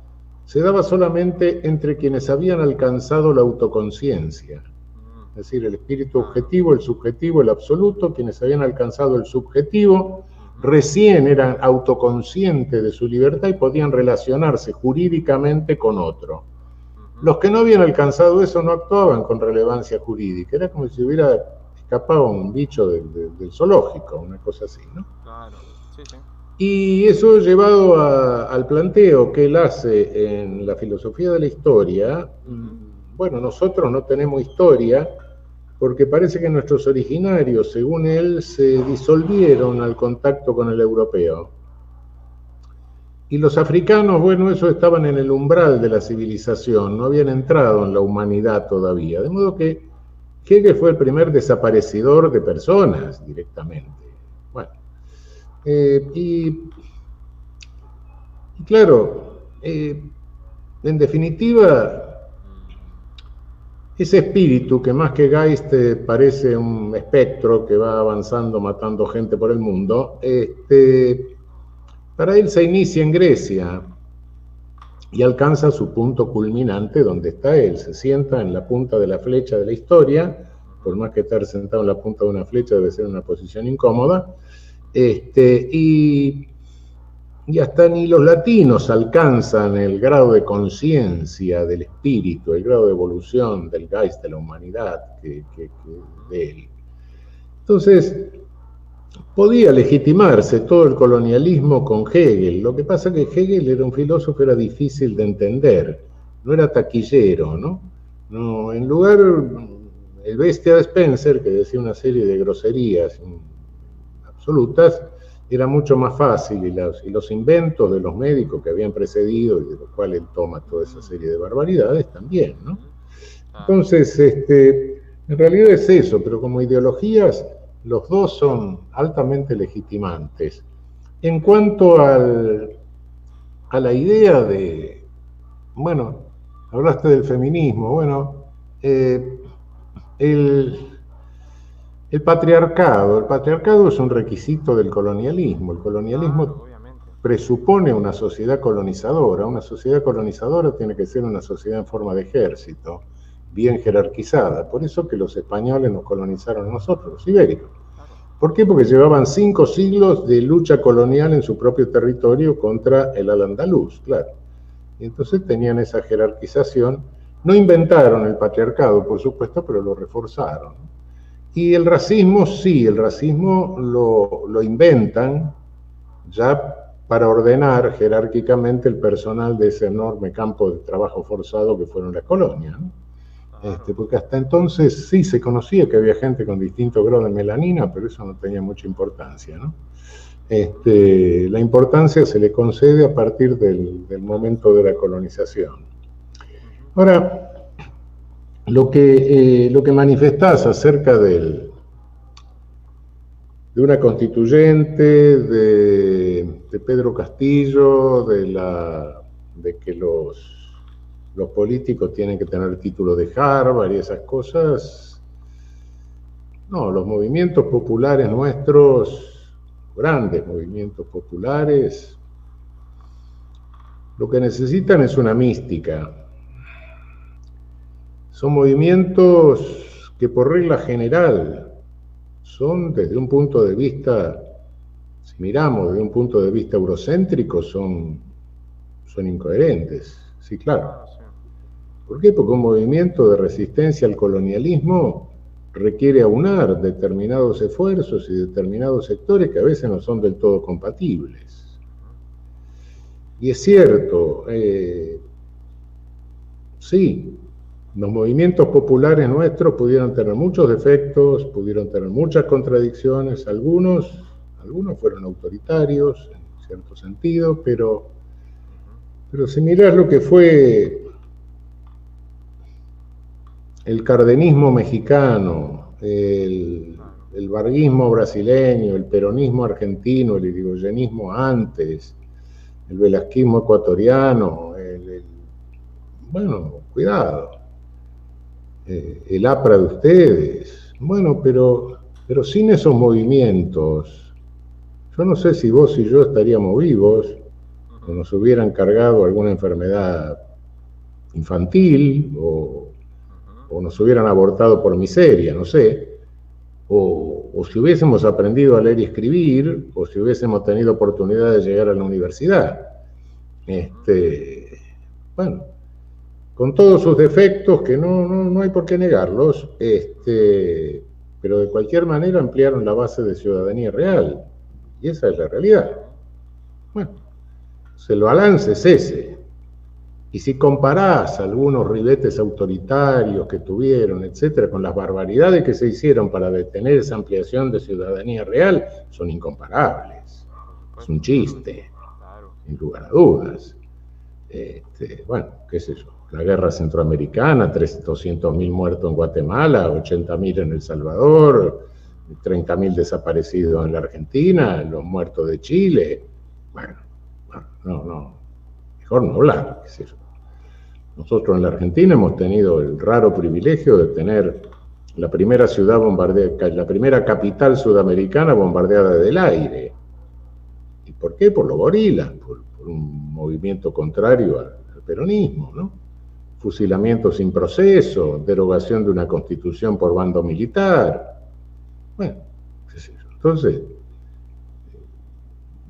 se daba solamente entre quienes habían alcanzado la autoconciencia. Es decir, el espíritu objetivo, el subjetivo, el absoluto. Quienes habían alcanzado el subjetivo recién eran autoconscientes de su libertad y podían relacionarse jurídicamente con otro. Los que no habían alcanzado eso no actuaban con relevancia jurídica. Era como si hubiera escapado un bicho del zoológico, una cosa así, ¿no? Claro, sí, sí. Y eso llevado al planteo que él hace en la filosofía de la historia. Bueno, nosotros no tenemos historia porque parece que nuestros originarios, según él, se disolvieron al contacto con el europeo. Y los africanos, bueno, esos estaban en el umbral de la civilización, no habían entrado en la humanidad todavía. De modo que Hegel fue el primer desaparecidor de personas directamente. Bueno, y claro, en definitiva, ese espíritu que más que Geist parece un espectro que va avanzando matando gente por el mundo, para él se inicia en Grecia y alcanza su punto culminante donde está él. Se sienta en la punta de la flecha de la historia, por más que estar sentado en la punta de una flecha debe ser una posición incómoda, y hasta ni los latinos alcanzan el grado de conciencia del espíritu, el grado de evolución del Geist de la humanidad de él. Entonces, podía legitimarse todo el colonialismo con Hegel. Lo que pasa es que Hegel era un filósofo, era difícil de entender, no era taquillero, ¿no? No, en lugar, el bestia de Spencer, que decía una serie de groserías absolutas, era mucho más fácil, y los inventos de los médicos que habían precedido y de los cuales él toma toda esa serie de barbaridades también, ¿no? Entonces, En realidad es eso, pero como ideologías, los dos son altamente legitimantes. En cuanto a la idea de, bueno, hablaste del feminismo, bueno, eh, el, el patriarcado es un requisito del colonialismo. El colonialismo presupone una sociedad colonizadora. Una sociedad colonizadora tiene que ser una sociedad en forma de ejército, bien jerarquizada. Por eso que los españoles nos colonizaron a nosotros, los ibéricos. ¿Por qué? Porque llevaban 5 siglos de lucha colonial en su propio territorio contra el al-andaluz, claro. Y entonces tenían esa jerarquización. No inventaron el patriarcado, por supuesto, pero lo reforzaron. Y el racismo, sí, el racismo lo inventan ya para ordenar jerárquicamente el personal de ese enorme campo de trabajo forzado que fueron las colonias, ¿no? Porque hasta entonces sí se conocía que había gente con distinto grado de melanina, pero eso no tenía mucha importancia, ¿no? La importancia se le concede a partir del momento de la colonización. Ahora, lo que manifestás acerca de una constituyente, de Pedro Castillo, de que los políticos tienen que tener título de Harvard y esas cosas, no, los movimientos populares nuestros, grandes movimientos populares, lo que necesitan es una mística. Son movimientos que por regla general son, desde un punto de vista, si miramos desde un punto de vista eurocéntrico, son incoherentes. Sí, claro. ¿Por qué? Porque un movimiento de resistencia al colonialismo requiere aunar determinados esfuerzos y determinados sectores que a veces no son del todo compatibles. Y es cierto, sí, los movimientos populares nuestros pudieron tener muchos defectos, pudieron tener muchas contradicciones, algunos fueron autoritarios en cierto sentido, pero si mirás lo que fue el cardenismo mexicano, el varguismo brasileño, el peronismo argentino, el irigoyenismo antes, el velasquismo ecuatoriano, bueno, cuidado, el APRA de ustedes, bueno, pero sin esos movimientos, yo no sé si vos y yo estaríamos vivos, o nos hubieran cargado alguna enfermedad infantil, o nos hubieran abortado por miseria, no sé, o si hubiésemos aprendido a leer y escribir, o si hubiésemos tenido oportunidad de llegar a la universidad. Bueno, con todos sus defectos, que no hay por qué negarlos, pero de cualquier manera ampliaron la base de ciudadanía real, y esa es la realidad. Bueno, el balance es ese. Y si comparás algunos ribetes autoritarios que tuvieron, etcétera, con las barbaridades que se hicieron para detener esa ampliación de ciudadanía real, son incomparables. Es un chiste, sin lugar a dudas. Bueno, qué sé yo, la guerra centroamericana, 200.000 muertos en Guatemala, 80.000 en El Salvador, 30.000 desaparecidos en la Argentina, los muertos de Chile. Bueno, no. Mejor no hablar, qué sé yo. Nosotros en la Argentina hemos tenido el raro privilegio de tener la primera ciudad bombardeada, la primera capital sudamericana bombardeada del aire. ¿Y por qué? Por los gorilas, por un movimiento contrario al peronismo, ¿no? Fusilamiento sin proceso, derogación de una constitución por bando militar. Bueno, qué sé yo. Entonces,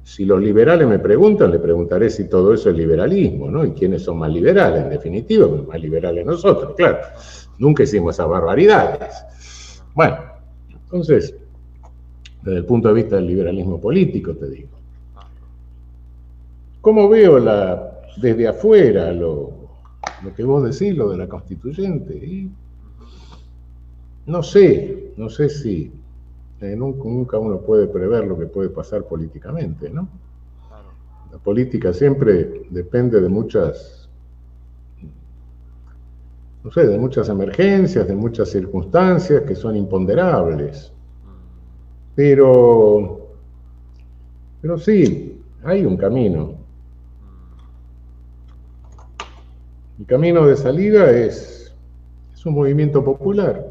si los liberales me preguntan, le preguntaré si todo eso es liberalismo, ¿no? Y quiénes son más liberales, en definitiva, más liberales nosotros, claro. Nunca hicimos esas barbaridades. Bueno, entonces, desde el punto de vista del liberalismo político, te digo. ¿Cómo veo desde afuera lo que vos decís, lo de la constituyente? Y no sé si nunca uno puede prever lo que puede pasar políticamente, ¿no? Claro. La política siempre depende de muchas no sé, de muchas emergencias, de muchas circunstancias que son imponderables. Pero sí, hay un camino. El camino de salida es un movimiento popular.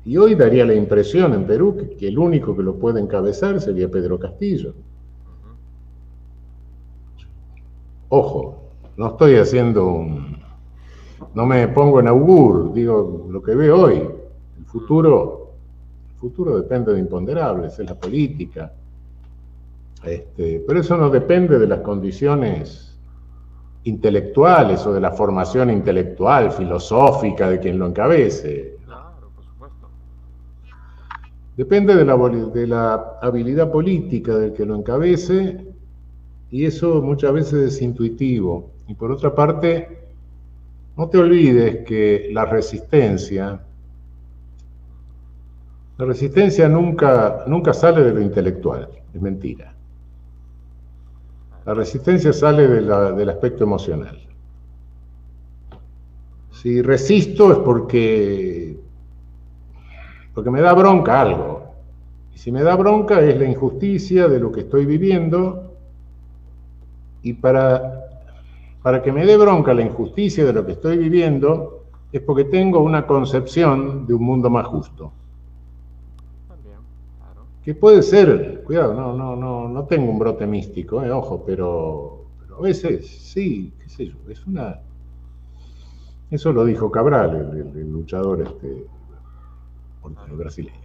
Y hoy daría la impresión en Perú que el único que lo puede encabezar sería Pedro Castillo. Ojo, no estoy haciendo no me pongo en augur, digo lo que veo hoy. El futuro depende de imponderables, es la política. Pero eso no depende de las condiciones intelectuales o de la formación intelectual, filosófica de quien lo encabece. Claro, por supuesto. Depende de la habilidad política del que lo encabece, y eso muchas veces es intuitivo. Y por otra parte, no te olvides que la resistencia nunca sale de lo intelectual, es mentira. La resistencia sale del aspecto emocional. Si resisto es porque me da bronca algo. Y si me da bronca es la injusticia de lo que estoy viviendo, y para que me dé bronca la injusticia de lo que estoy viviendo es porque tengo una concepción de un mundo más justo. También, claro. Que puede ser, cuidado, no tengo un brote místico, ojo, pero a veces sí, qué sé yo, eso lo dijo Cabral, el luchador brasileño,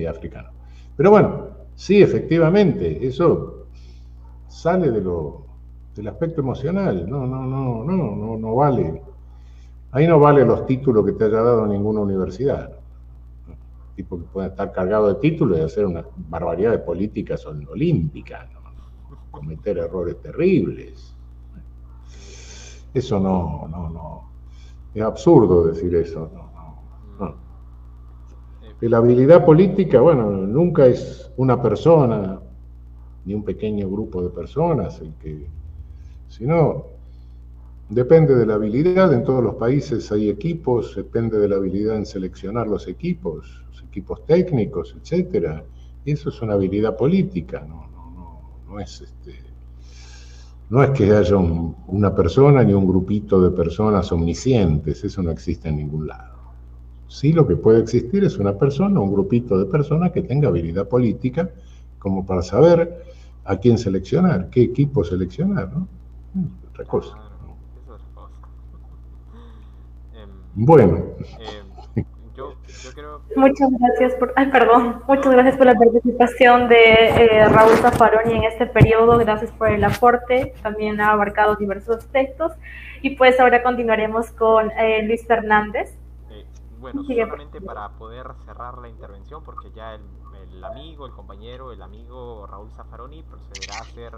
africano. Pero bueno, sí, efectivamente, eso sale del aspecto emocional, no vale. Ahí no vale los títulos que te haya dado ninguna universidad. Tipo que puede estar cargado de títulos y hacer una barbaridad de políticas olímpicas, ¿no? Cometer errores terribles. Eso no. Es absurdo decir eso. No. Que la habilidad política, bueno, nunca es una persona ni un pequeño grupo de personas sino depende de la habilidad. En todos los países hay equipos, depende de la habilidad en seleccionar los equipos técnicos, etcétera. Y eso es una habilidad política, no es que haya una persona ni un grupito de personas omniscientes, eso no existe en ningún lado. Sí, lo que puede existir es una persona, un grupito de personas que tenga habilidad política como para saber a quién seleccionar, qué equipo seleccionar, ¿no? Otra cosa. Claro, es otra cosa. Bueno. Yo creo... Muchas gracias muchas gracias por la participación de Raúl Zaffaroni en este periodo, gracias por el aporte, también ha abarcado diversos aspectos, y pues ahora continuaremos con Luis Fernández. Bueno, solamente para poder cerrar la intervención, porque ya el amigo Raúl Zaffaroni procederá a hacer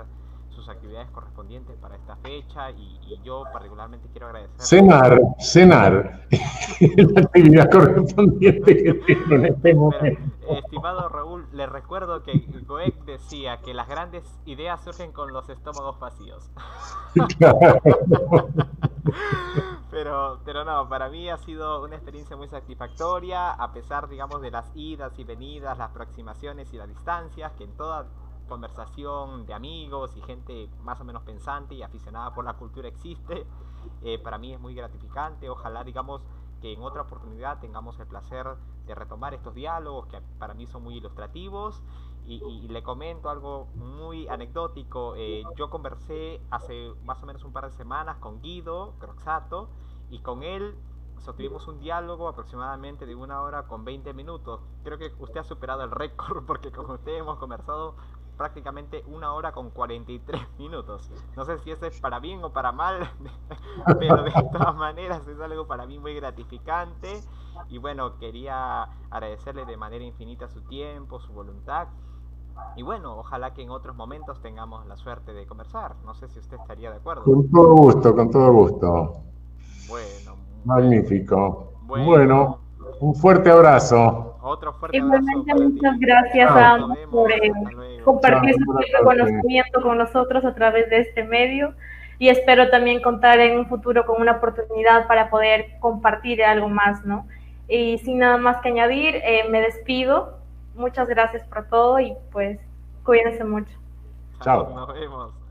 sus actividades correspondientes para esta fecha, y yo particularmente quiero agradecer... Cenar, la actividad correspondiente que tengo en este momento. Estimado Raúl, le recuerdo que Goethe decía que las grandes ideas surgen con los estómagos vacíos. Claro. Pero no, para mí ha sido una experiencia muy satisfactoria, a pesar, digamos, de las idas y venidas, las aproximaciones y las distancias, que en toda conversación de amigos y gente más o menos pensante y aficionada por la cultura existe. Para mí es muy gratificante. Ojalá, digamos, que en otra oportunidad tengamos el placer de retomar estos diálogos que para mí son muy ilustrativos. Y le comento algo muy anecdótico. Yo conversé hace más o menos un par de semanas con Guido Croxato, y con él sostuvimos un diálogo aproximadamente de 1 hora con 20 minutos. Creo que usted ha superado el récord, porque con usted hemos conversado prácticamente 1 hora con 43 minutos. No sé si eso es para bien o para mal, pero de todas maneras es algo para mí muy gratificante. Y bueno, quería agradecerle de manera infinita su tiempo, su voluntad. Y bueno, ojalá que en otros momentos tengamos la suerte de conversar. No sé si usted estaría de acuerdo. Con todo gusto. Bueno. Magnífico. Bueno, un fuerte abrazo. Otro fuerte Igualmente, abrazo. Muchas gracias a ambos por compartir su conocimiento con nosotros a través de este medio. y espero también contar en un futuro con una oportunidad para poder compartir algo más, ¿no? Y sin nada más que añadir, me despido. Muchas gracias por todo y pues cuídense mucho. Chao. Nos vemos.